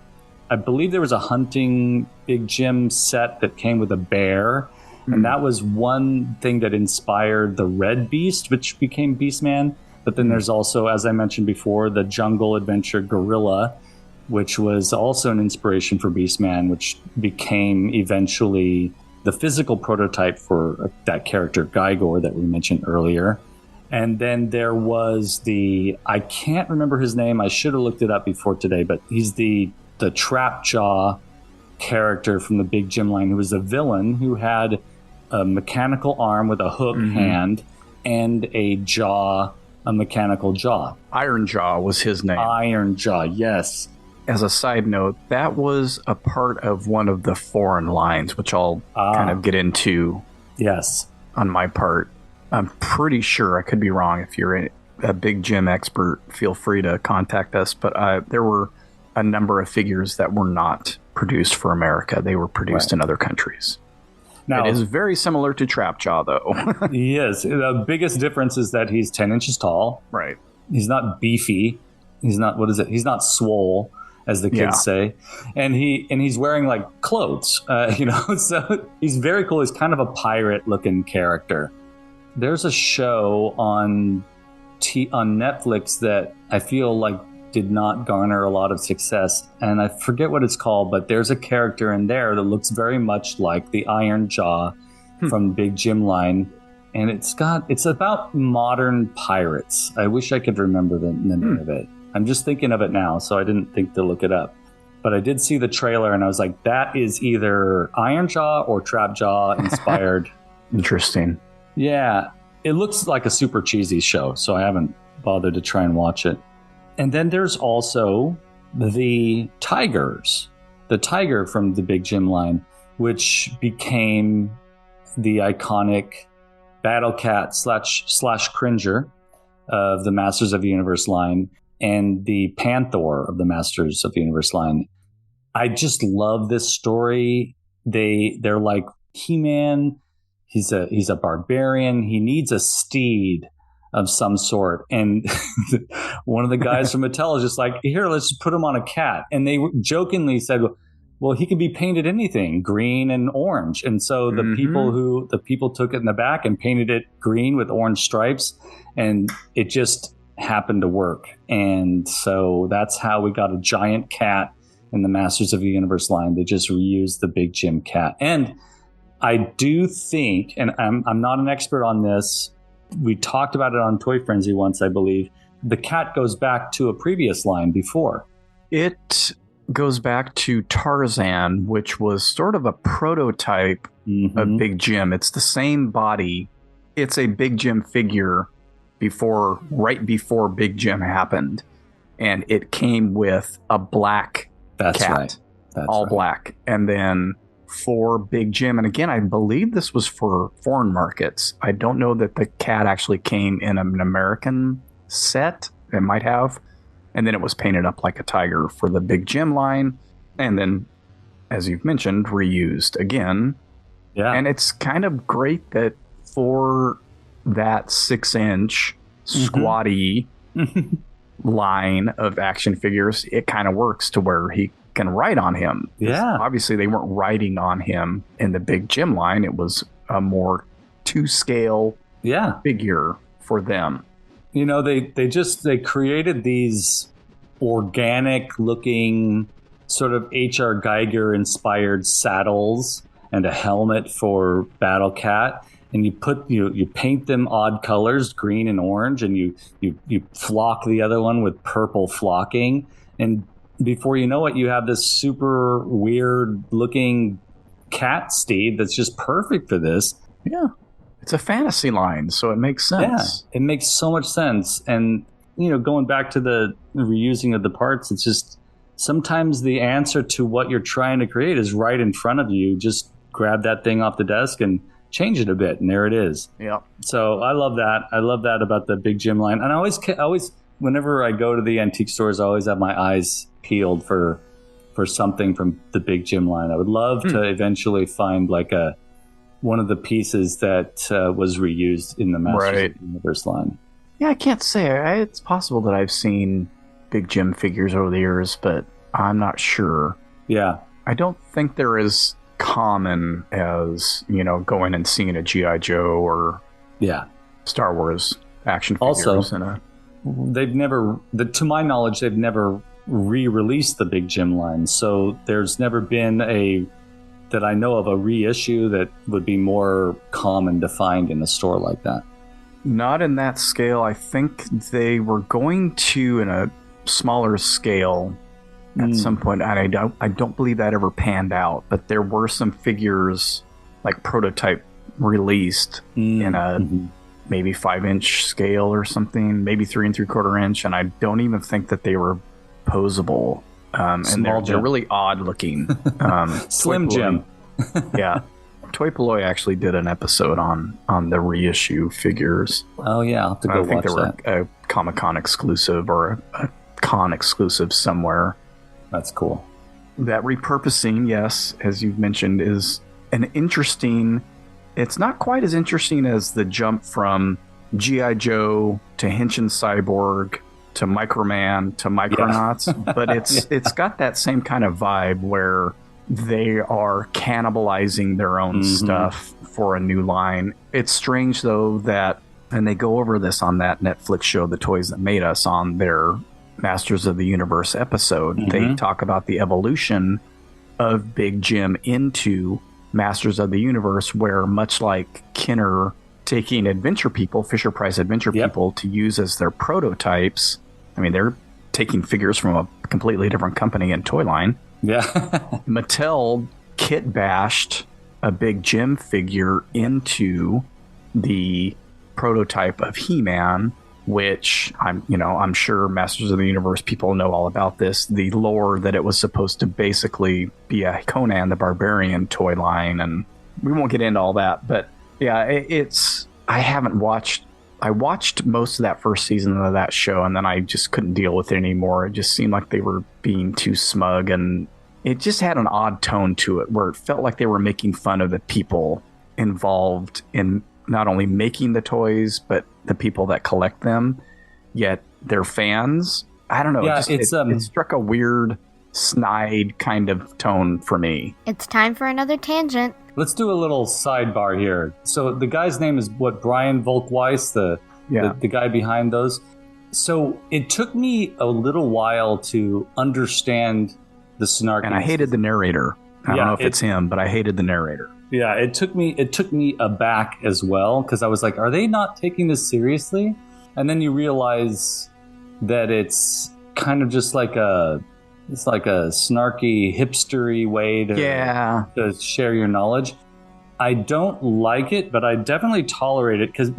I believe there was a hunting Big Jim set that came with a bear. And that was one thing that inspired the Red Beast, which became Beastman. But then there's also, as I mentioned before, the Jungle Adventure Gorilla, which was also an inspiration for Beastman, which became eventually the physical prototype for that character, Gygor, that we mentioned earlier. And then there was I can't remember his name. I should have looked it up before today, but he's the Trapjaw character from the Big Jim line, who was a villain who had a mechanical arm with a hook hand and a mechanical jaw. Iron Jaw was his name. Iron Jaw, yes. As a side note, that was a part of one of the foreign lines, which I'll kind of get into. Yes. On my part. I'm pretty sure, I could be wrong. If you're a Big Jim expert, feel free to contact us. But there were a number of figures that were not produced for America. They were produced in other countries. Now, it is very similar to Trapjaw, though. he is. The biggest difference is that he's 10 inches tall. Right. He's not beefy. He's not, what is it? He's not swole, as the kids say. And he's wearing like clothes, so he's very cool. He's kind of a pirate looking character. There's a show on Netflix that I feel like did not garner a lot of success, and I forget what it's called, but there's a character in there that looks very much like the Iron Jaw from Big Jim line, and it's about modern pirates. I wish I could remember the name of it. I'm just thinking of it now, so I didn't think to look it up. But I did see the trailer, and I was like, that is either Iron Jaw or Trapjaw inspired. Interesting. Yeah, it looks like a super cheesy show, so I haven't bothered to try and watch it. And then there's also the Tigers, the tiger from the Big Jim line, which became the iconic Battle Cat slash Cringer of the Masters of the Universe line and the Panther of the Masters of the Universe line. I just love this story. They're like He-Man. He's a barbarian. He needs a steed of some sort. And one of the guys from Mattel is just like, here, let's just put him on a cat. And they jokingly said, well, he could be painted anything, green and orange. And so the people took it in the back and painted it green with orange stripes. And it just happened to work. And so that's how we got a giant cat in the Masters of the Universe line. They just reused the Big Jim cat. And I do think, and I'm not an expert on this, we talked about it on Toy Frenzy once, I believe. The cat goes back to a previous line before. It goes back to Tarzan, which was sort of a prototype of Big Jim. It's the same body. It's a Big Jim figure right before Big Jim happened. And it came with a black cat. Right. That's all right. black. And then for Big Jim, and again, I believe this was for foreign markets. I don't know that the cat actually came in an American set. It might have. And then it was painted up like a tiger for the Big Jim line. And then, as you've mentioned, reused again. Yeah. And it's kind of great that for that 6-inch squatty line of action figures, it kind of works to where he can ride on him. Yeah. Obviously, they weren't riding on him in the Big Jim line. It was a more to-scale figure for them. You know, they created these organic looking sort of H.R. Geiger inspired saddles and a helmet for Battle Cat. And you paint them odd colors, green and orange, and you flock the other one with purple flocking. And before you know it, you have this super weird looking cat steed that's just perfect for this. Yeah. It's a fantasy line, so it makes sense. Yeah, it makes so much sense. And, going back to the reusing of the parts, it's just sometimes the answer to what you're trying to create is right in front of you. Just grab that thing off the desk and change it a bit, and there it is. Yeah. So I love that. I love that about the Big Jim line. And I always, whenever I go to the antique stores, I always have my eyes peeled for something from the Big Jim line. I would love to eventually find like one of the pieces that was reused in the Masters of the Universe line. Yeah, I can't say. It's possible that I've seen Big Jim figures over the years, but I'm not sure. Yeah. I don't think they're as common as, going and seeing a G.I. Joe or Star Wars action figures. Also, they've never, to my knowledge, they've never re-released the Big Jim line. So there's never been that I know of a reissue that would be more common to find in a store like that. Not in that scale. I think they were going to in a smaller scale at some point. And I don't believe that ever panned out, but there were some figures like prototype released in a maybe 5-inch scale or something, maybe 3 3/4 inch. And I don't even think that they were posable. And they're really odd looking. Slim Jim. Yeah. Toy Polloi actually did an episode on the reissue figures. Oh, yeah. I'll have to go watch that. I think they were a Comic-Con exclusive or a con exclusive somewhere. That's cool. That repurposing, yes, as you've mentioned, is an interesting. It's not quite as interesting as the jump from G.I. Joe to Henshin Cyborg to Microman to Micronauts, but it's got that same kind of vibe where they are cannibalizing their own stuff for a new line. It's strange though that, and they go over this on that Netflix show, The Toys That Made Us, on their Masters of the Universe episode. They talk about the evolution of Big Jim into Masters of the Universe, where much like Kenner taking Adventure People, Fisher-Price Adventure People, to use as their prototypes. I mean, they're taking figures from a completely different company and toy line. Yeah. Mattel kit bashed a Big Jim figure into the prototype of He-Man, which I'm sure Masters of the Universe people know all about this. The lore that it was supposed to basically be a Conan the Barbarian toy line, and we won't get into all that, but yeah, I watched most of that first season of that show, and then I just couldn't deal with it anymore. It just seemed like they were being too smug, and it just had an odd tone to it where it felt like they were making fun of the people involved in not only making the toys, but the people that collect them, yet they're fans. I don't know. Yeah, it struck a weird, snide kind of tone for me. It's time for another tangent. Let's do a little sidebar here. So the guy's name is Brian Volkweiss, the guy behind those. So it took me a little while to understand the snarkiness. And I hated the narrator. I don't know if it's him, but I hated the narrator. Yeah, it took me aback as well, because I was like, are they not taking this seriously? And then you realize that it's kind of just like a snarky, hipstery way to share your knowledge. I don't like it, but I definitely tolerate it because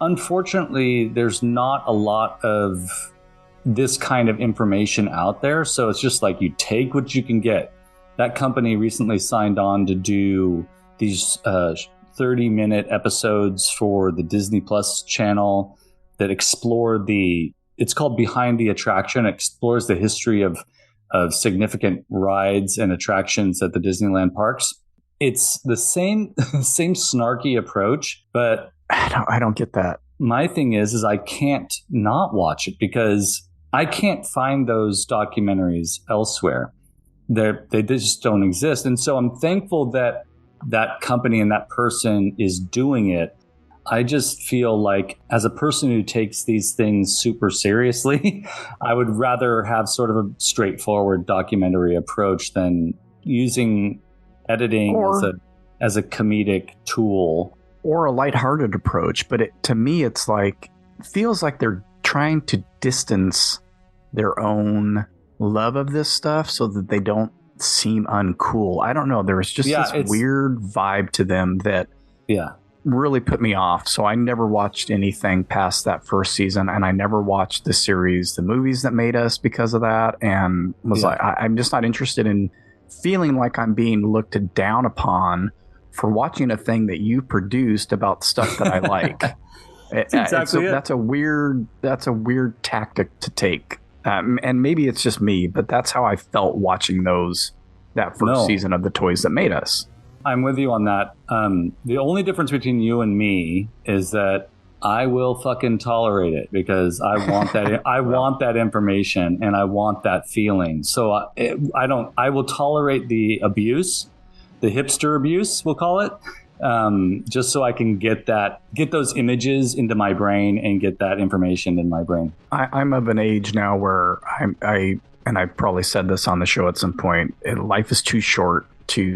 unfortunately, there's not a lot of this kind of information out there. So it's just like you take what you can get. That company recently signed on to do these 30-minute episodes for the Disney Plus channel that explore it's called Behind the Attraction. It explores the history of significant rides and attractions at the Disneyland parks. It's the same snarky approach, but I don't get that. My thing is I can't not watch it because I can't find those documentaries elsewhere. They just don't exist. And so I'm thankful that that company and that person is doing it. I just feel like as a person who takes these things super seriously, I would rather have sort of a straightforward documentary approach than using editing as a comedic tool. Or a lighthearted approach. But to me, it's like, feels like they're trying to distance their own love of this stuff so that they don't seem uncool. I don't know. There was just this weird vibe to them that really put me off. So I never watched anything past that first season, and I never watched the series, The Movies That Made Us, because of that, and was like, I'm just not interested in feeling like I'm being looked down upon for watching a thing that you produced about stuff that I like. That's a weird tactic to take. And maybe it's just me, but that's how I felt watching that first season of The Toys That Made Us. I'm with you on that. The only difference between you and me is that I will fucking tolerate it because I want that. I want that information and I want that feeling. So I will tolerate the abuse, the hipster abuse, we'll call it. Just so I can get those images into my brain and get that information in my brain. I'm of an age now where and I probably said this on the show at some point, life is too short to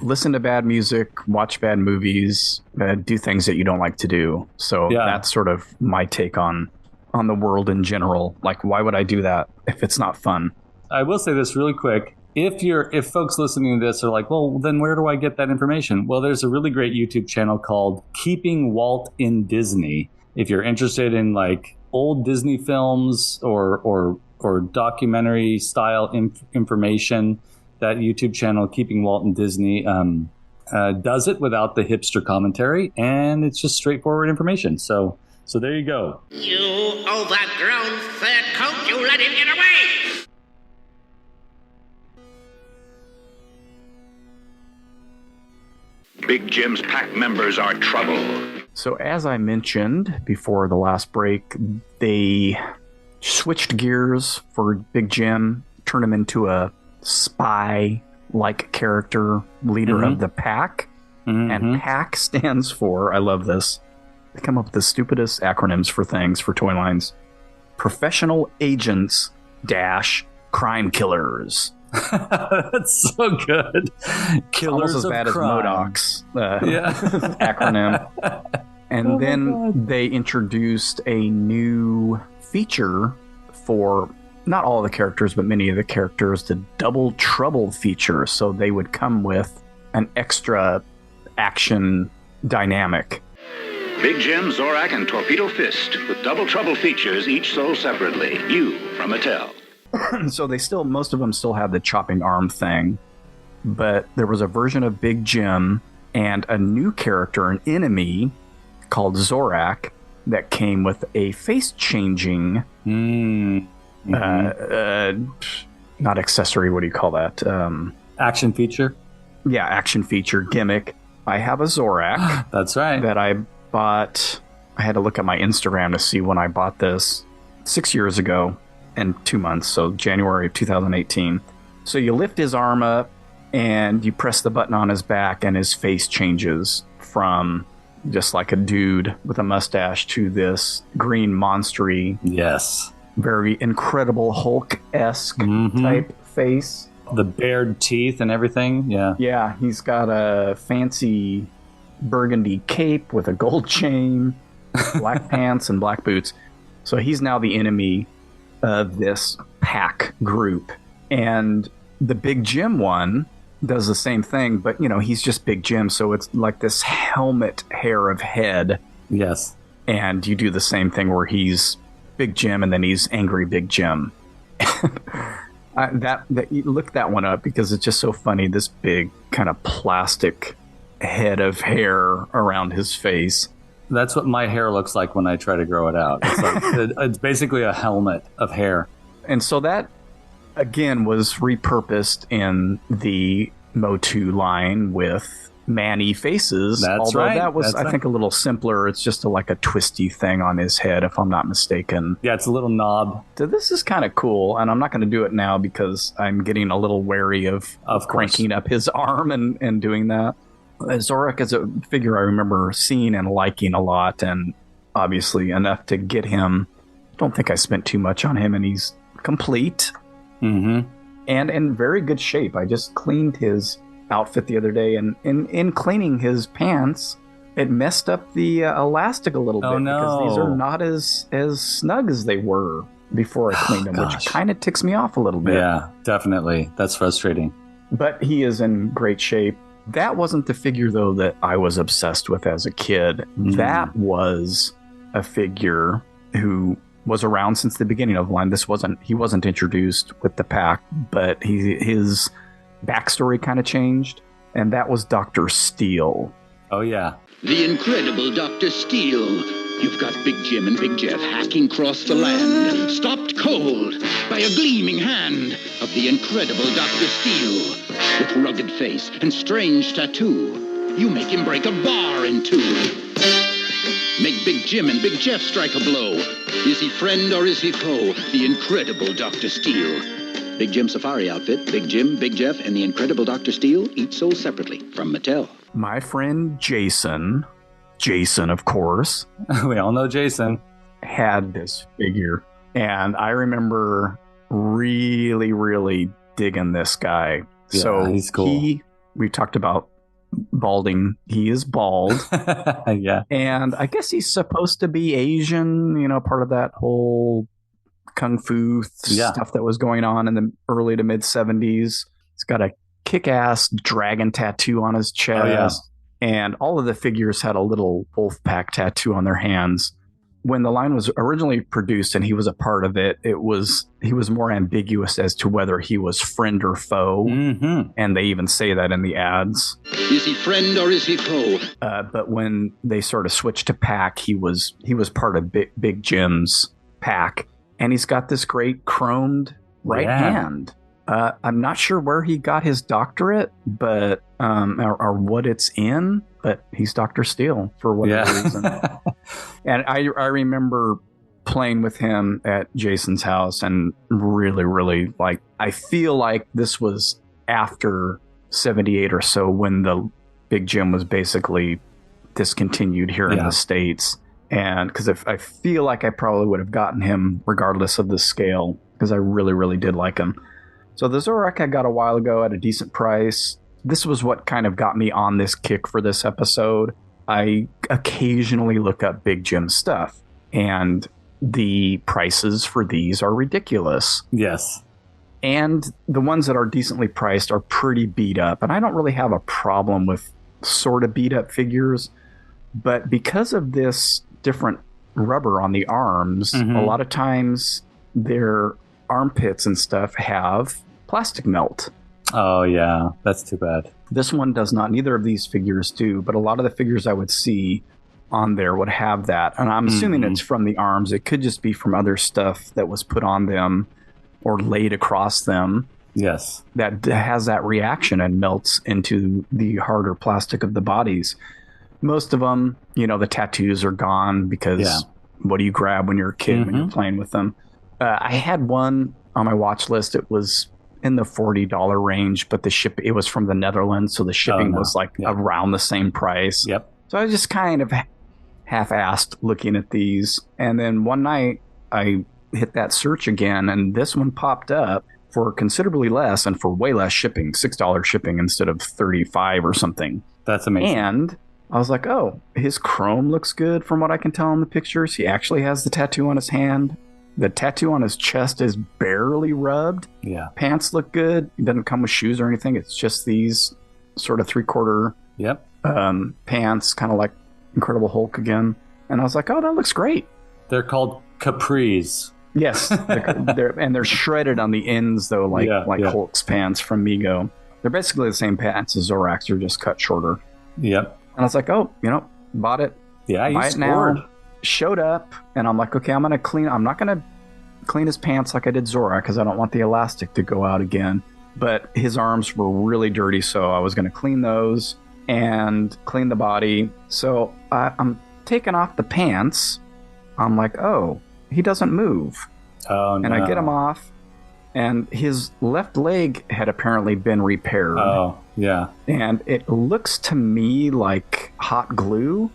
listen to bad music, watch bad movies, do things that you don't like to do. So that's sort of my take on the world in general. Like, why would I do that if it's not fun? I will say this really quick. If folks listening to this are like, well, then where do I get that information? Well, there's a really great YouTube channel called Keeping Walt in Disney. If you're interested in like old Disney films or documentary style information, that YouTube channel, Keeping Walt in Disney, does it without the hipster commentary, and it's just straightforward information. So there you go. You overgrown fur coat, you let him get away! Big Jim's pack members are trouble. So as I mentioned before the last break, they switched gears for Big Jim, turned him into a spy-like character, leader of the pack. And PAC stands for, I love this, they come up with the stupidest acronyms for things, for toy lines. Professional Agents - Crime Killers. That's so good. Killers almost as bad crime. as MODOK's acronym. And then they introduced a new feature for not all of the characters, but many of the characters, the Double Trouble feature. So they would come with an extra action dynamic. Big Jim, Zorak, and Torpedo Fist with Double Trouble features, each sold separately. You from Mattel. So they still, most of them still have the chopping arm thing, but there was a version of Big Jim and a new character, an enemy called Zorak, that came with a face-changing, not accessory, what do you call that? Action feature? Yeah, action feature gimmick. I have a Zorak. That's right. That I bought. I had to look at my Instagram to see when I bought this 6 years ago and 2 months, so January of 2018. So you lift his arm up and you press the button on his back and his face changes from just like a dude with a mustache to this green monstery, yes, very Incredible Hulk-esque type face. The bared teeth and everything. Yeah, he's got a fancy burgundy cape with a gold chain, black pants, and black boots. So he's now the enemy of this pack group. And the Big Jim one does the same thing, but, you know, he's just Big Jim, so it's like this helmet hair of head. Yes. And you do the same thing where he's Big Jim and then he's Angry Big Jim. Look that one up because it's just so funny. This big kind of plastic head of hair around his face. That's what my hair looks like when I try to grow it out. It's like it's basically a helmet of hair. And so that again was repurposed in the Motu line with Manny faces. That's although right. That was, That's I think, a little simpler. It's just like a twisty thing on his head, if I'm not mistaken. Yeah, it's a little knob. So this is kind of cool, and I'm not going to do it now because I'm getting a little wary of cranking up his arm and doing that. Zorak is a figure I remember seeing and liking a lot, and obviously enough to get him. Don't think I spent too much on him, and he's complete. And in very good shape. I just cleaned his outfit the other day, and in cleaning his pants, it messed up the elastic a little bit because these are not as snug as they were before I cleaned them, which kind of ticks me off a little bit. Yeah, definitely. That's frustrating. But he is in great shape. That wasn't the figure, though, that I was obsessed with as a kid. That was a figure who was around since the beginning of the line. He wasn't introduced with the pack, but his backstory kind of changed, and that was Dr. Steel. Oh, yeah. The Incredible Dr. Steel. You've got Big Jim and Big Jeff hacking across the land, stopped cold by a gleaming hand of the Incredible Dr. Steel. With rugged face and strange tattoo, you make him break a bar in two. Make Big Jim and Big Jeff strike a blow. Is he friend or is he foe? The Incredible Dr. Steel. Big Jim Safari outfit, Big Jim, Big Jeff, and the Incredible Dr. Steel, each sold separately from Mattel. My friend Jason, of course. We all know Jason. Had this figure. And I remember really, really digging this guy. Yeah, so he's cool. We talked about balding. He is bald. Yeah. And I guess he's supposed to be Asian, part of that whole kung fu stuff that was going on in the early to mid 70s. He's got a kick-ass dragon tattoo on his chest. Oh, yeah. And all of the figures had a little wolf pack tattoo on their hands. When the line was originally produced and he was a part of it, he was more ambiguous as to whether he was friend or foe. And they even say that in the ads. Is he friend or is he foe? But when they sort of switched to pack, he was part of Big Jim's pack. And he's got this great chromed right hand. I'm not sure where he got his doctorate, but or what it's in. But he's Dr. Steele for whatever reason. And I remember playing with him at Jason's house, and really, really like. I feel like this was after '78 or so, when the Big Jim was basically discontinued here in the States. And because I feel like I probably would have gotten him regardless of the scale, because I really, really did like him. So the Zorak I got a while ago at a decent price. This was what kind of got me on this kick for this episode. I occasionally look up Big Jim stuff, and the prices for these are ridiculous. Yes. And the ones that are decently priced are pretty beat up. And I don't really have a problem with sort of beat up figures. But because of this different rubber on the arms, a lot of times their armpits and stuff have plastic melt. Oh, yeah. That's too bad. This one does not. Neither of these figures do. But a lot of the figures I would see on there would have that. And I'm assuming it's from the arms. It could just be from other stuff that was put on them or laid across them. Yes. That has that reaction and melts into the harder plastic of the bodies. Most of them, the tattoos are gone because what do you grab when you're a kid when you're playing with them? I had one on my watch list. It was in the $40 range, but it was from the Netherlands, so the shipping was around the same price. Yep. So I just kind of half-assed looking at these, and then one night I hit that search again, and this one popped up for considerably less and for way less shipping, $6 shipping instead of $35 or something. That's amazing. And I was like, oh, his chrome looks good from what I can tell in the pictures. He actually has the tattoo on his hand. The tattoo on his chest is barely rubbed. Yeah. Pants look good. He doesn't come with shoes or anything. It's just these sort of 3/4 pants, kind of like Incredible Hulk again. And I was like, oh, that looks great. They're called capris. Yes. they're shredded on the ends, though, like Hulk's pants from Mego. They're basically the same pants as Zorak's. They're just cut shorter. Yep. And I was like, oh, bought it. Yeah, you buy it scored. now. Showed up, and I'm like, okay, I'm not going to clean his pants like I did Zorak, because I don't want the elastic to go out again. But his arms were really dirty, so I was going to clean those and clean the body. So I'm taking off the pants. I'm like, oh, he doesn't move. Oh, no. And I get him off, and his left leg had apparently been repaired. Oh, yeah. And it looks to me like hot glue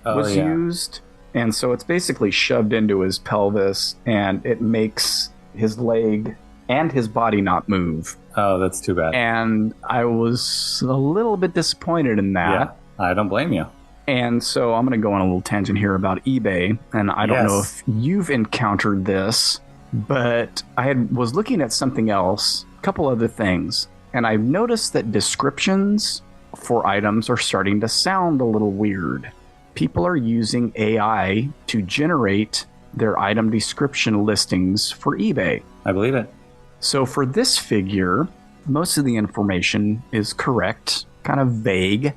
was used. And so it's basically shoved into his pelvis, and it makes his leg and his body not move. Oh, that's too bad. And I was a little bit disappointed in that. Yeah, I don't blame you. And so I'm going to go on a little tangent here about eBay. And I don't know if you've encountered this, but I was looking at something else, a couple other things. And I've noticed that descriptions for items are starting to sound a little weird. People are using AI to generate their item description listings for eBay. I believe it. So for this figure, most of the information is correct, kind of vague.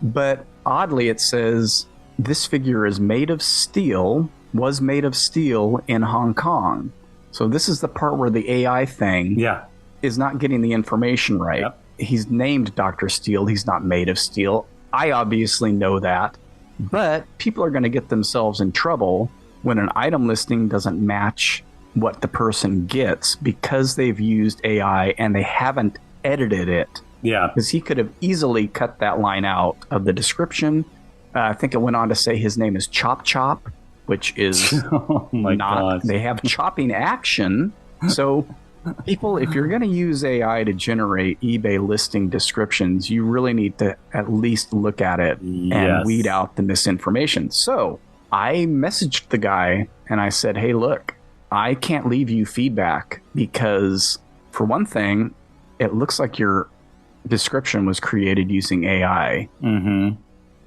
But oddly, it says this figure is made of steel, was made of steel in Hong Kong. So this is the part where the AI thing is not getting the information right. Yep. He's named Dr. Steele. He's not made of steel. I obviously know that. But people are going to get themselves in trouble when an item listing doesn't match what the person gets because they've used AI and they haven't edited it. Yeah. Because he could have easily cut that line out of the description. I think it went on to say his name is Chop Chop, which is God. They have chopping action. So people, if you're going to use AI to generate eBay listing descriptions, you really need to at least look at it and weed out the misinformation. So I messaged the guy and I said, hey, look, I can't leave you feedback because, for one thing, it looks like your description was created using AI.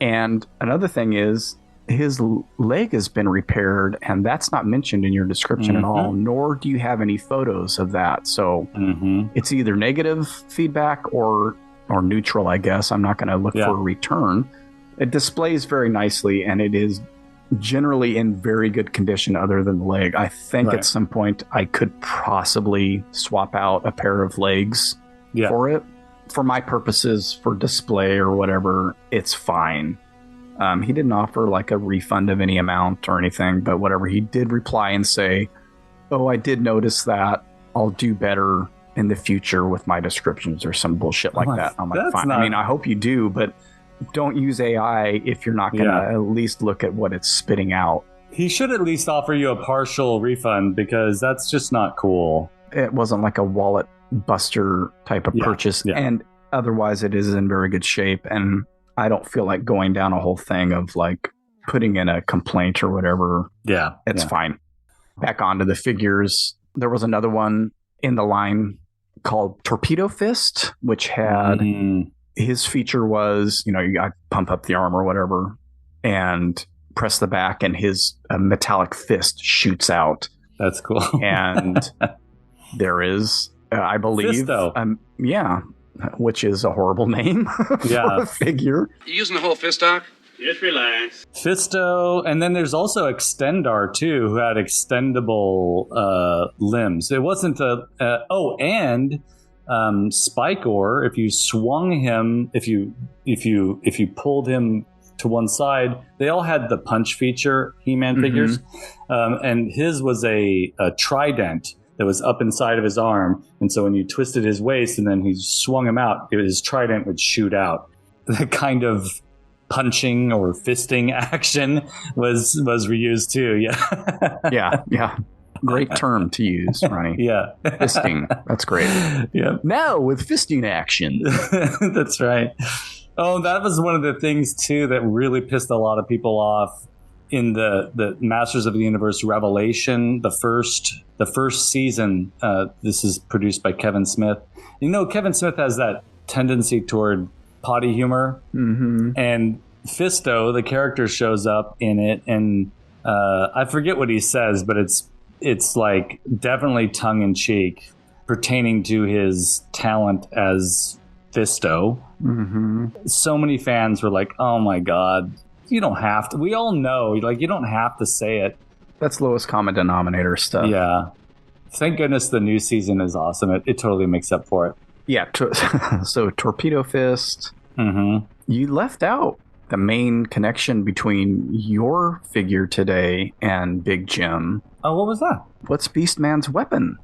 And another thing is, his leg has been repaired, and that's not mentioned in your description at all, nor do you have any photos of that. So it's either negative feedback or neutral, I guess. I'm not going to look for a return. It displays very nicely, and it is generally in very good condition other than the leg. I think Right. at some point I could possibly swap out a pair of legs Yeah. for it. For my purposes, for display or whatever, it's fine. He didn't offer like a refund of any amount or anything, but whatever. He did reply and say, "Oh, I did notice that. I'll do better in the future with my descriptions," or some bullshit like Oh, that. I'm like, that's fine. not- I mean, I hope you do, but don't use AI if you're not going to Yeah. at least look at what it's spitting out. He should at least offer you a partial refund because that's just not cool. It wasn't like a wallet buster type of Yeah, purchase, yeah. and otherwise it is in very good shape. And I don't feel like going down a whole thing of like putting in a complaint or whatever. Yeah. It's yeah. fine. Back onto the figures. There was another one in the line called Torpedo Fist, which had Mm, his feature was, you got pump up the arm or whatever and press the back, and his metallic fist shoots out. that's cool. And there is, I believe, Fisto. yeah, which is a horrible name Yeah. for a figure. You using the whole fist, Doc? Just relax. Fisto, and then there's also Extendar too, who had extendable limbs. It wasn't the and Spikor. If you swung him, if you pulled him to one side, they all had the punch feature. He-Man figures, and his was a trident that was up inside of his arm, and so when you twisted his waist and then he swung him out, his trident would shoot out. The kind of punching or fisting action was reused too. Yeah. Yeah. Great term to use, Ronnie. Yeah. Fisting. That's great. Yeah. Now with fisting action. That's right. Oh, that was one of the things too that really pissed a lot of people off in the Masters of the Universe Revelation, the first season. This is produced by Kevin Smith. Kevin Smith has that tendency toward potty humor, and Fisto, the character, shows up in it, and I forget what he says, but it's like definitely tongue in cheek, pertaining to his talent as Fisto. So many fans were like, "Oh my god, you don't have to." We all know, like, you don't have to say it. That's lowest common denominator stuff. Yeah. Thank goodness the new season is awesome. It totally makes up for it. Yeah. So Torpedo Fist. Mm-hmm. You left out the main connection between your figure today and Big Jim. Oh, what was that? What's Beastman's weapon?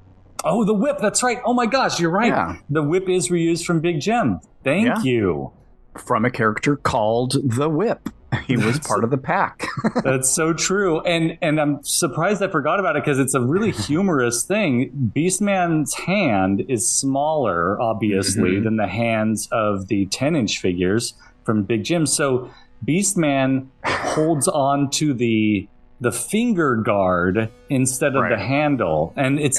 Oh, the whip. That's right. Oh my gosh, you're right. Yeah. The whip is reused from Big Jim. Thank Yeah. you. From a character called the Whip. He was part of the pack. That's so true. And I'm surprised I forgot about it because it's a really humorous thing. Beastman's hand is smaller, obviously, than the hands of the 10-inch figures from Big Jim. So Beastman holds on to the finger guard instead of Right. the handle. And it's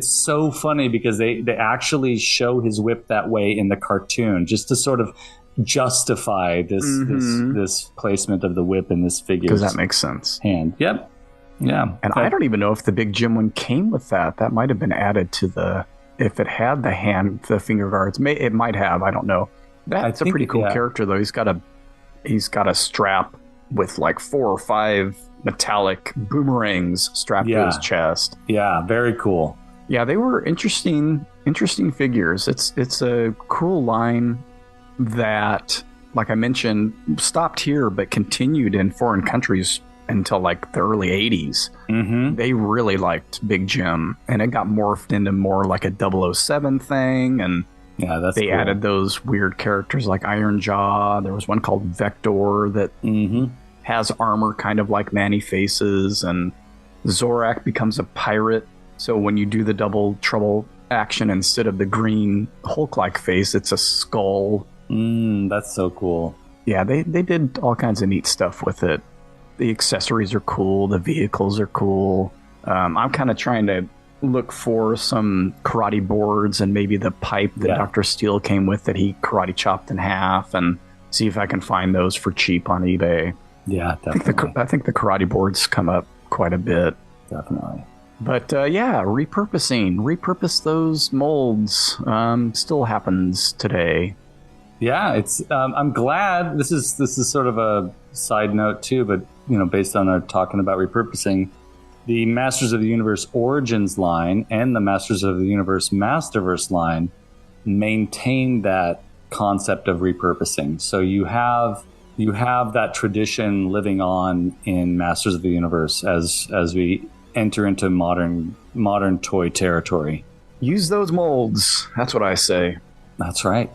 so funny because they actually show his whip that way in the cartoon just to sort of justify this placement of the whip in this figure's Because that makes sense. hand. Yep. Yeah. And I don't even know if the Big Jim one came with that. That might have been added to if it had the finger guards. It might have. I don't know. That's a think pretty it- cool yeah. character, though. He's got a strap with like 4 or 5 metallic boomerangs strapped to Yeah. his chest. Yeah, very cool. Yeah, they were interesting figures. It's a cool line that, like I mentioned, stopped here but continued in foreign countries until like the early 80s. Mm-hmm. They really liked Big Jim, and it got morphed into more like a 007 thing, and Yeah, that's they cool. added those weird characters like Iron Jaw. There was one called Vector that Mm-hmm. has armor kind of like Manny Faces, and Zorak becomes a pirate. So when you do the double trouble action, instead of the green Hulk-like face, it's a skull. That's so cool. Yeah, they did all kinds of neat stuff with it. The accessories are cool. The vehicles are cool. I'm kind of trying to look for some karate boards and maybe the pipe that Yeah. Dr. Steele came with that he karate chopped in half, and see if I can find those for cheap on eBay. Yeah, definitely. I think the karate boards come up quite a bit. Definitely. But yeah, repurpose those molds. Still happens today. Yeah, it's. I'm glad. This is sort of a side note too, but based on our talking about repurposing, the Masters of the Universe Origins line and the Masters of the Universe Masterverse line maintain that concept of repurposing. So you have that tradition living on in Masters of the Universe as we enter into modern toy territory. Use those molds. That's what I say. That's right.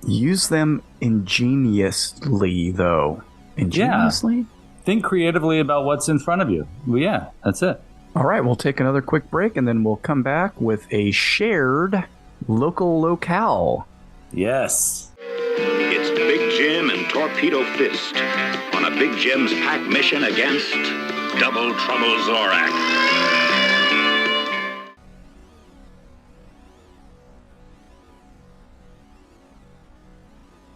Use them ingeniously, though. Ingeniously? Yeah. Think creatively about what's in front of you. Well, yeah, that's it. All right, we'll take another quick break, and then we'll come back with a shared local locale. Yes. It's Big Jim and Torpedo Fist on a Big Jim's pack mission against Double Trouble Zorak.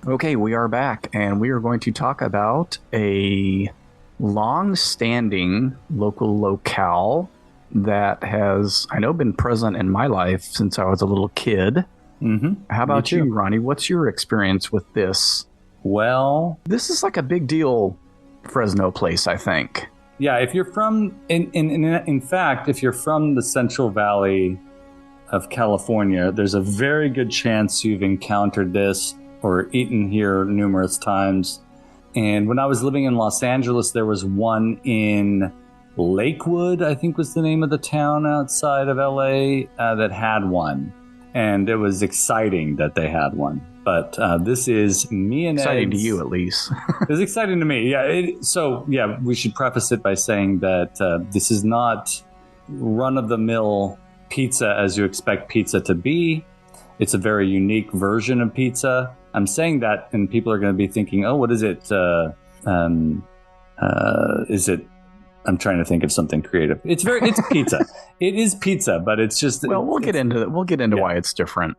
Okay, we are back, and we are going to talk about a long-standing local locale that has, I know, been present in my life since I was a little kid. Mm-hmm. How about you, Ronnie? What's your experience with this? Well, this is like a big deal Fresno place, I think. Yeah, if you're from, in fact, if you're from the Central Valley of California, there's a very good chance you've encountered this or eaten here numerous times. And when I was living in Los Angeles, there was one in Lakewood, I think was the name of the town outside of LA, that had one. And it was exciting that they had one. But this is me and exciting Ed's. To you, at least. It was exciting to me. Yeah. We should preface it by saying that this is not run-of-the-mill pizza as you expect pizza to be. It's a very unique version of pizza. I'm saying that, and people are going to be thinking, "Oh, what is it? Is it?" I'm trying to think of something creative. It's pizza. It is pizza, but it's just. Well, we'll get into why it's different.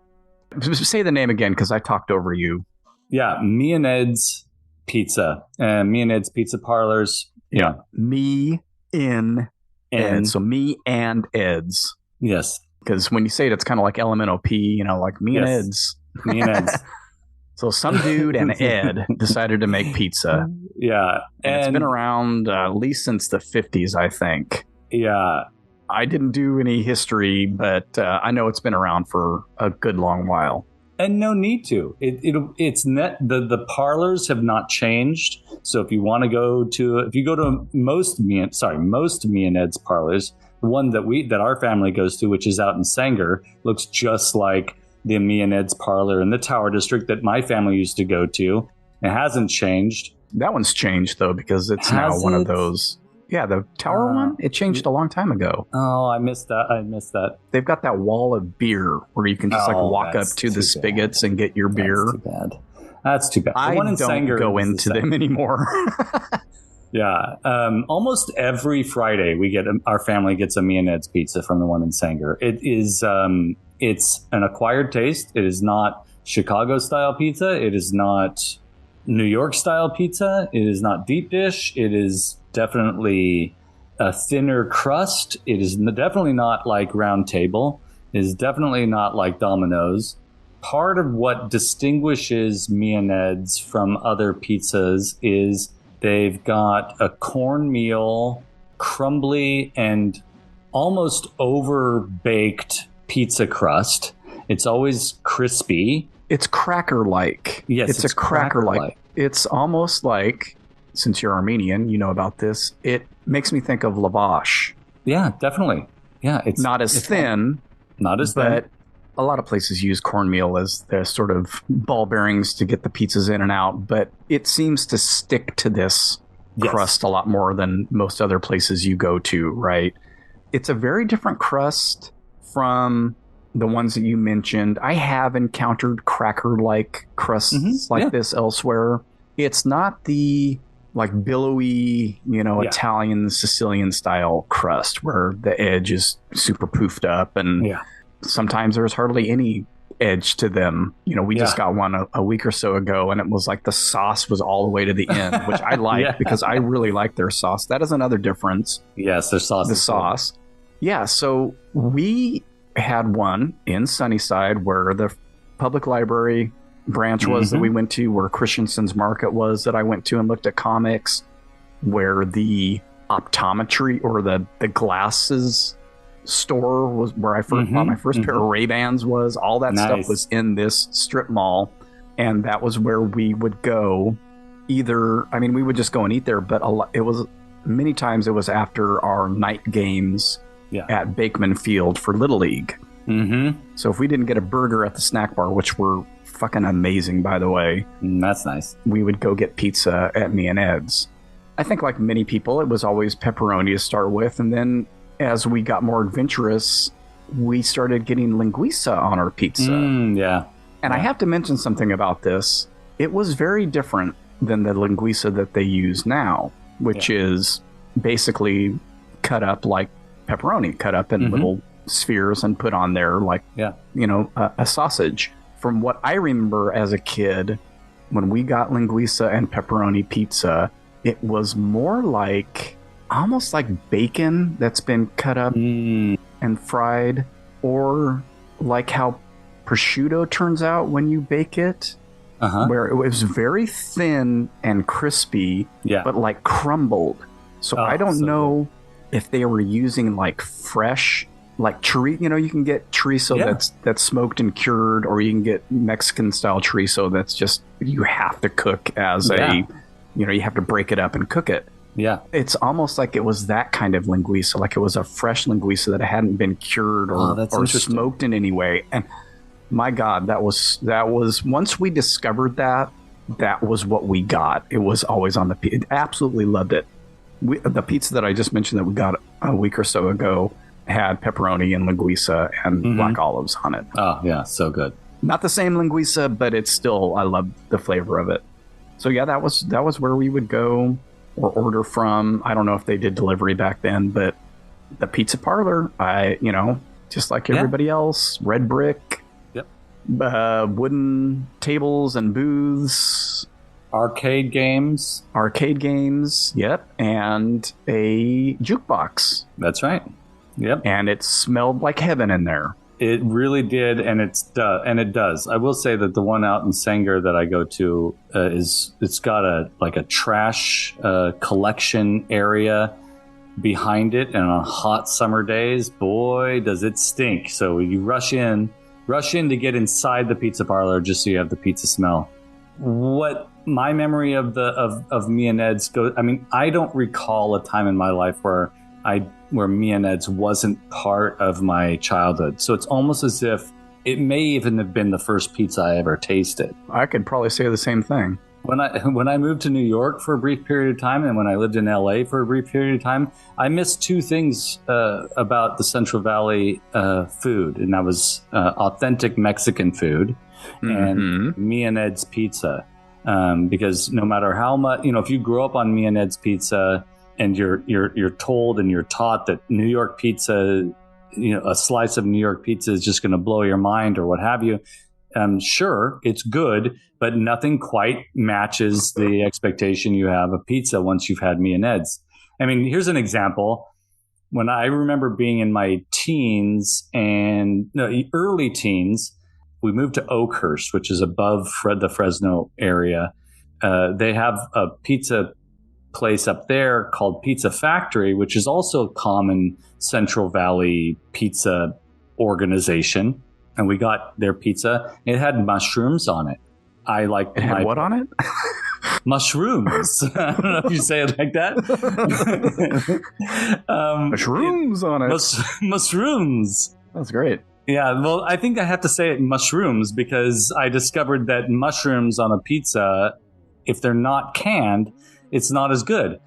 Say the name again, because I talked over you. Yeah, Me and Ed's Pizza, Me and Ed's Pizza Parlors. Yeah, Me in Ed. So Me and Ed's. Yes, because when you say it, it's kind of like LMNOP. Like Me and Ed's. Me and Ed's. So some dude and Ed decided to make pizza. Yeah. And it's been around at least since the 50s, I think. Yeah. I didn't do any history, but I know it's been around for a good long while. And no need to. The parlors have not changed. So if you want to go to most Me and Ed's parlors, the one that our family goes to, which is out in Sanger, looks just like the Me and Ed's parlor in the Tower District that my family used to go to. It hasn't changed. That one's changed, though, because it's now one of those. Yeah, the Tower one, it changed a long time ago. Oh, I missed that. They've got that wall of beer where you can just walk up to the spigots and get your beer. That's too bad. I don't go into them anymore. Yeah. Almost every Friday our family gets a Me and Ed's pizza from the one in Sanger. It is... It's an acquired taste. It is not Chicago-style pizza. It is not New York-style pizza. It is not deep dish. It is definitely a thinner crust. It is definitely not like Round Table. It is definitely not like Domino's. Part of what distinguishes Me and Ed's from other pizzas is they've got a cornmeal, crumbly, and almost over-baked pizza crust. It's always crispy. It's cracker-like. Yes, it's a cracker-like. It's almost like, since you're Armenian, you know about this, it makes me think of lavash. Yeah, definitely. Yeah, it's not as thin. Not as thin. But a lot of places use cornmeal as their sort of ball bearings to get the pizzas in and out, but it seems to stick to this crust a lot more than most other places you go to, right? It's a very different crust from the ones that you mentioned. I have encountered cracker-like crusts this elsewhere. It's not the like billowy, Italian, Sicilian style crust where the edge is super poofed up, and sometimes there's hardly any edge to them. We just got one a week or so ago, and it was like the sauce was all the way to the end, which I like because I really like their sauce. That is another difference. Yes, their sauce. The sauce. Cool. Yeah, so we had one in Sunnyside where the public library branch was that we went to, where Christensen's Market was that I went to and looked at comics. where the optometry or the glasses store was, where I first bought my first pair of Ray-Bans was. All that stuff was in this strip mall, and that was where we would go. Either, I mean, we would just go and eat there, but many times it was after our night games at Bakeman Field for Little League. So if we didn't get a burger at the snack bar, which were fucking amazing, by the way. That's nice. We would go get pizza at Me and Ed's. I think like many people, it was always pepperoni to start with. And then as we got more adventurous, we started getting linguiça on our pizza. And I have to mention something about this. It was very different than the linguiça that they use now, which is basically cut up like pepperoni, cut up in little spheres and put on there like, a sausage. From what I remember as a kid, when we got linguiça and pepperoni pizza, it was more like almost like bacon that's been cut up and fried, or like how prosciutto turns out when you bake it, where it was very thin and crispy, but like crumbled. So I don't know if they were using like fresh, like chorizo. You can get chorizo that's smoked and cured, or you can get Mexican style chorizo that's just, you have to cook as you have to break it up and cook it. It's almost like it was that kind of linguiça, like it was a fresh linguiça that hadn't been cured or smoked in any way. And my God, that was once we discovered that was what we got. It was always on the pizza. Absolutely loved it. The pizza that I just mentioned that we got a week or so ago had pepperoni and linguiça and black olives on it. Oh yeah, so good. Not the same linguiça, but it's still, I love the flavor of it. So yeah, that was where we would go or order from. I don't know if they did delivery back then, but the pizza parlor, just like everybody else, red brick, wooden tables and booths, arcade games, and a jukebox. That's right. And it smelled like heaven in there. It really did, and it does. I will say that the one out in Sanger that I go to it's got a trash collection area behind it, and on hot summer days, boy, does it stink. So you rush in to get inside the pizza parlor just so you have the pizza smell. What my memory of Me and Ed's goes, I mean, I don't recall a time in my life where Me and Ed's wasn't part of my childhood. So it's almost as if it may even have been the first pizza I ever tasted. I could probably say the same thing. When I moved to New York for a brief period of time, and when I lived in LA for a brief period of time, I missed two things about the Central Valley food, and that was authentic Mexican food and Me and Ed's pizza. Because no matter how much, if you grow up on Me and Ed's pizza, and you're told and you're taught that New York pizza, a slice of New York pizza is just going to blow your mind or what have you. Sure, it's good, but nothing quite matches the expectation you have of pizza once you've had Me and Ed's. I mean, here's an example. When I remember being in my early teens, we moved to Oakhurst, which is above the Fresno area. They have a pizza place up there called Pizza Factory, which is also a common Central Valley pizza organization. And we got their pizza. It had mushrooms on it. It had what on it? Mushrooms. I don't know if you say it like that. Mushrooms on it. Mushrooms. That's great. Yeah, well, I think I have to say it mushrooms because I discovered that mushrooms on a pizza, if they're not canned, it's not as good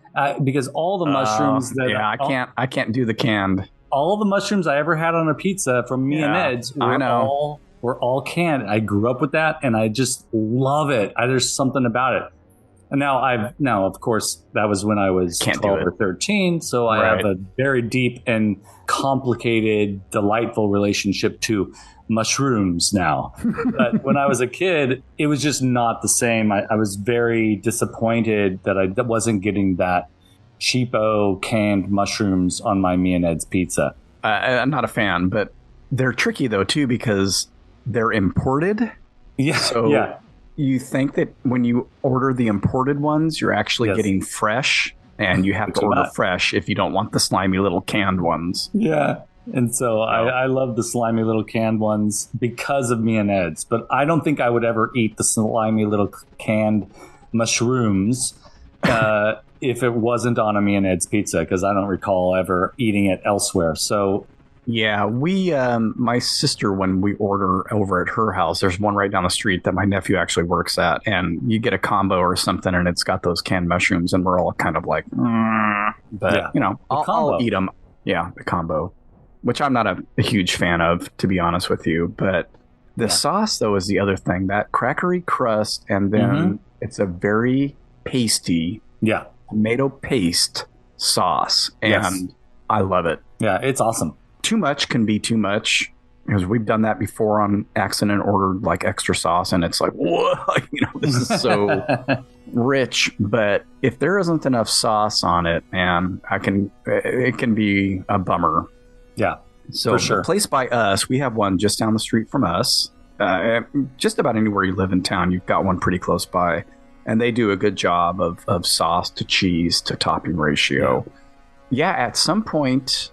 because all the mushrooms I can't do the canned. All the mushrooms I ever had on a pizza from Me and Ed's were all canned. I grew up with that, and I just love it. There's something about it. And now, of course, that was when I was 12 or 13, so I have a very deep and complicated, delightful relationship to mushrooms now. But when I was a kid, it was just not the same. I was very disappointed that I wasn't getting that cheapo canned mushrooms on my Me and Ed's pizza. I'm not a fan, but they're tricky though too because they're imported. Yeah. So you think that when you order the imported ones, you're actually getting fresh, and you have to Which I'm order not. fresh if you don't want the slimy little canned ones. Yeah. And so I love the slimy little canned ones because of Me and Ed's, but I don't think I would ever eat the slimy little canned mushrooms if it wasn't on a Me and Ed's pizza, because I don't recall ever eating it elsewhere. So Yeah, we, my sister, when we order over at her house, there's one right down the street that my nephew actually works at, and you get a combo or something, and it's got those canned mushrooms, and we're all kind of like, but Yeah. you know, I'll combo. eat them. Yeah, the combo, which I'm not a huge fan of, to be honest with you. But the sauce, though, is the other thing. That crackery crust, and then it's a very pasty tomato paste sauce, and I love it. Yeah, it's awesome. Too much can be too much, because we've done that before on accident, ordered like extra sauce, and it's like, whoa, you know, this is so rich. But if there isn't enough sauce on it, man, it can be a bummer. Yeah, so for sure. The place by us, we have one just down the street from us. Just about anywhere you live in town, you've got one pretty close by, and they do a good job of sauce to cheese to topping ratio. Yeah, at some point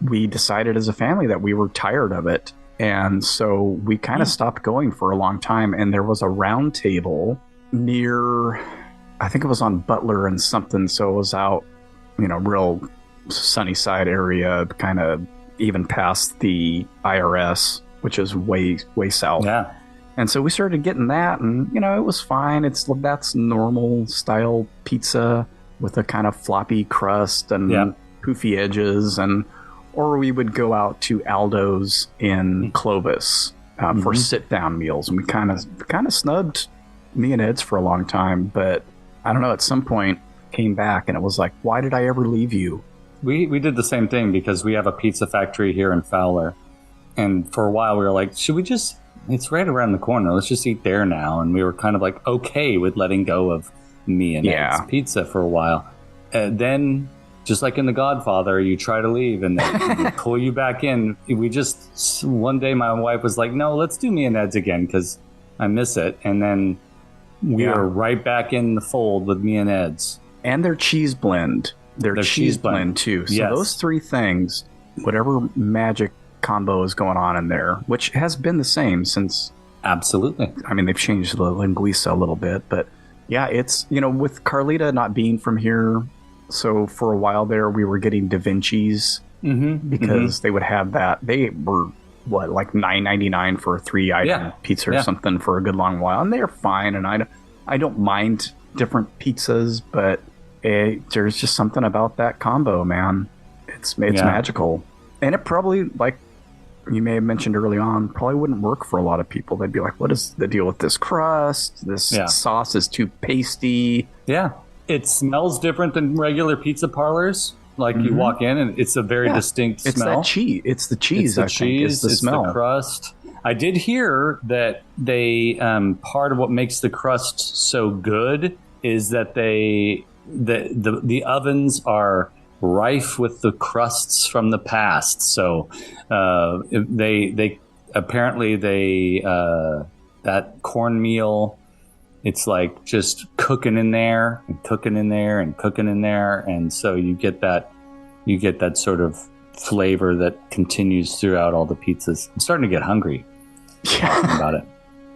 we decided as a family that we were tired of it, and so we kind of stopped going for a long time. And there was a round table near, I think it was on Butler and something, so it was out, you know, real Sunnyside area, kind of even past the IRS, which is way south. Yeah. And so we started getting that, and you know, it was fine. That's normal style pizza with a kind of floppy crust and poofy edges, or we would go out to Aldo's in Clovis for sit-down meals, and we kind of snubbed Me and Ed's for a long time. But I don't know, at some point came back, and it was like, why did I ever leave you? We did the same thing because we have a pizza factory here in Fowler, and for a while we were like, should we just? It's right around the corner. Let's just eat there now. And we were kind of like okay with letting go of Me and Ed's pizza for a while. And then, just like in The Godfather, you try to leave and they pull you back in. We just, one day my wife was like, no, let's do Me and Ed's again because I miss it. And then we are right back in the fold with Me and Ed's. And their cheese blend. Their cheese blend too. So those three things, whatever magic combo is going on in there, which has been the same since. Absolutely. I mean, they've changed the linguiça a little bit, but yeah, it's, you know, with Carlita not being from here, so for a while there we were getting Da Vinci's because they would have that. They were what, like $9.99 for a 3-item pizza or something for a good long while, and they're fine. And I don't mind different pizzas, but there's just something about that combo, man. It's magical, and it probably, like you may have mentioned early on, probably wouldn't work for a lot of people. They'd be like, what is the deal with this crust? This sauce is too pasty. Yeah. It smells different than regular pizza parlors. Like you walk in and it's a very distinct smell. It's that cheese. It's the cheese. It's the cheese. It's the smell. The crust. I did hear that they, part of what makes the crust so good is that the ovens are rife with the crusts from the past. So they apparently that cornmeal, it's like just cooking in there and cooking in there and cooking in there, and so you get that sort of flavor that continues throughout all the pizzas. I'm starting to get hungry talking about it.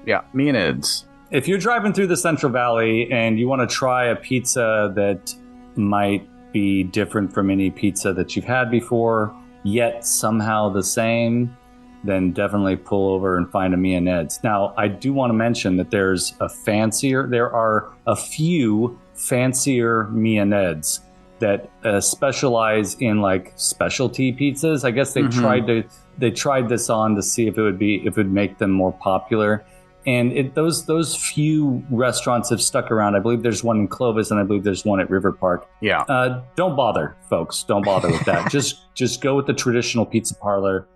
Yeah, Me and Ed's. If you're driving through the Central Valley and you want to try a pizza that might be different from any pizza that you've had before, yet somehow the same, then definitely pull over and find a Me and Ed's. Now, I do want to mention that there are a few fancier Me and Ed's that specialize in like specialty pizzas. I guess they tried this on to see if it would make them more popular. And those few restaurants have stuck around. I believe there's one in Clovis, and I believe there's one at River Park. Yeah. Don't bother, folks. Don't bother with that. Just go with the traditional pizza parlor,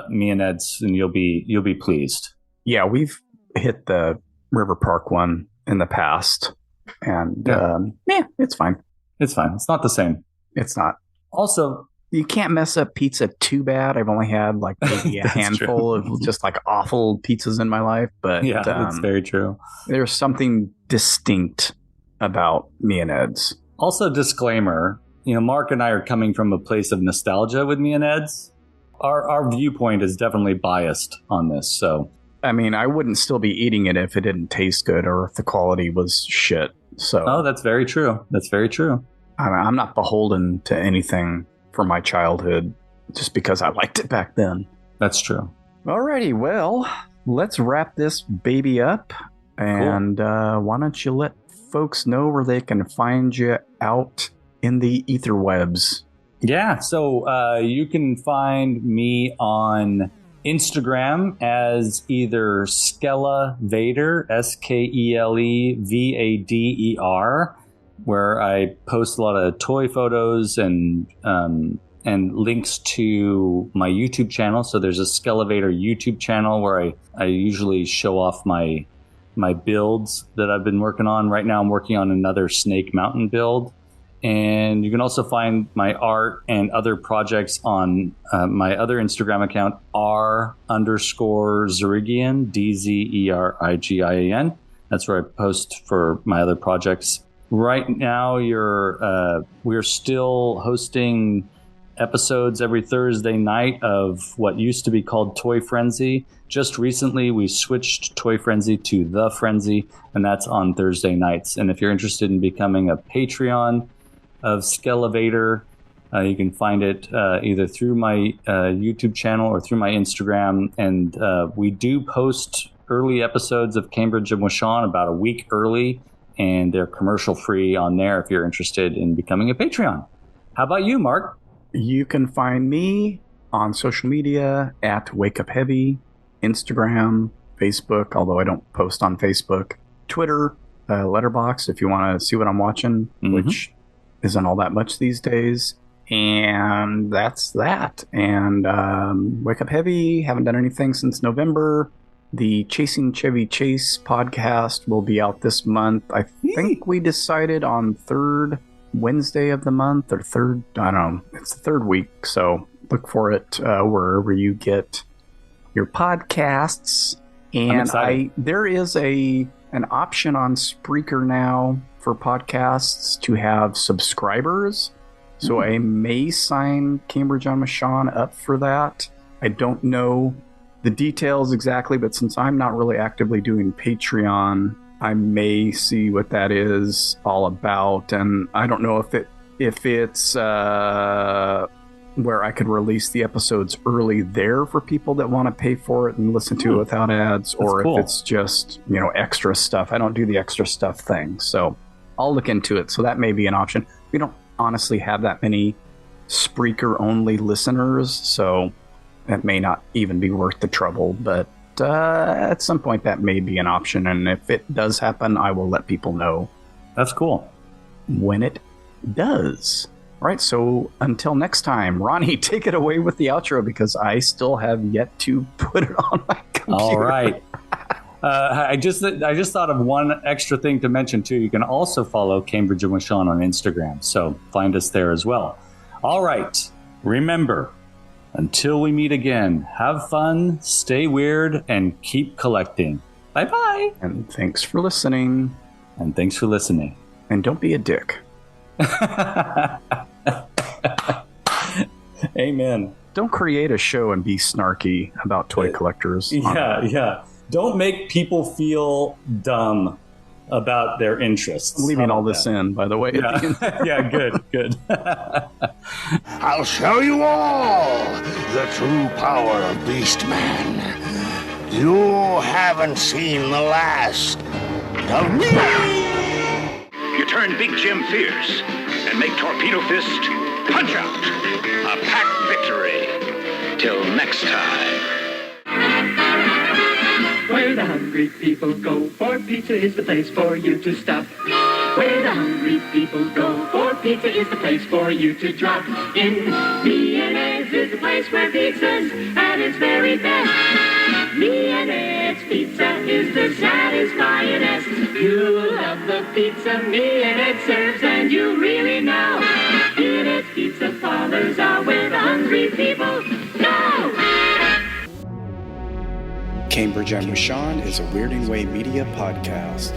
Me and Ed's, and you'll be pleased. Yeah, we've hit the River Park one in the past, and it's fine. It's fine. It's not the same. It's not. Also, you can't mess up pizza too bad. I've only had like maybe a handful of just like awful pizzas in my life, but yeah, that's very true. There's something distinct about Me and Ed's. Also, disclaimer, Mark and I are coming from a place of nostalgia with Me and Ed's. Our viewpoint is definitely biased on this, so. I mean, I wouldn't still be eating it if it didn't taste good or if the quality was shit. So. Oh, that's very true. That's very true. I'm not beholden to anything from my childhood just because I liked it back then. That's true. Alrighty, well, let's wrap this baby up. And why don't you let folks know where they can find you out in the etherwebs? Yeah, so you can find me on Instagram as either Skella Vader, SKELEVADER, where I post a lot of toy photos and links to my YouTube channel. So there's a Skella Vader YouTube channel where I usually show off my builds that I've been working on. Right now I'm working on another Snake Mountain build. And you can also find my art and other projects on my other Instagram account, r_Zerigian, DZERIGIAN. That's where I post for my other projects. Right now, we're still hosting episodes every Thursday night of what used to be called Toy Frenzy. Just recently, we switched Toy Frenzy to The Frenzy, and that's on Thursday nights. And if you're interested in becoming a Patreon of Skella Vader, you can find it either through my YouTube channel or through my Instagram. And we do post early episodes of Cambridge and Washon about a week early, and they're commercial free on there if you're interested in becoming a Patreon. How about you, Mark? You can find me on social media at Wake Up Heavy, Instagram, Facebook, although I don't post on Facebook, Twitter, Letterboxd if you want to see what I'm watching, which isn't all that much these days. And that's that. And Wake Up Heavy, haven't done anything since November. The Chasing Chevy Chase podcast will be out this month. I think we decided on third Wednesday of the month or third, I don't know. It's the third week. So look for it wherever you get your podcasts. And there is an option on Spreaker now for podcasts to have subscribers. So I may sign Cambridge on Washon up for that. I don't know the details exactly, but since I'm not really actively doing Patreon, I may see what that is all about. And I don't know if it's where I could release the episodes early there for people that want to pay for it and listen to it without ads, or if it's just, extra stuff. I don't do the extra stuff thing. So I'll look into it. So that may be an option. We don't honestly have that many Spreaker-only listeners, so that may not even be worth the trouble. But at some point, that may be an option. And if it does happen, I will let people know. That's cool. When it does. All right, so until next time, Ronnie, take it away with the outro because I still have yet to put it on my computer. All right. I just thought of one extra thing to mention, too. You can also follow Cambridge and Washon on Instagram, so find us there as well. All right. Remember, until we meet again, have fun, stay weird, and keep collecting. Bye-bye. And thanks for listening. And thanks for listening. And don't be a dick. Amen. Don't create a show and be snarky about toy collectors. Yeah. Don't make people feel dumb about their interests. I'm leaving all this in, by the way. Yeah, yeah, good. I'll show you all the true power of Beastman. You haven't seen the last of me. You turn Big Jim fierce and make Torpedo Fist punch out. A pack victory. Till next time. Where the hungry people go for pizza is the place for you to stop. Where the hungry people go for pizza is the place for you to drop in. Me and Ed's is the place where pizza's at its very best. Me and Ed's Pizza is the satisfyingest. You love the pizza Me and Ed serves, and you really know Me and Ed's Pizza Parlors are where the hungry people go. Cambridge and Washon is a Weirding Way Media podcast.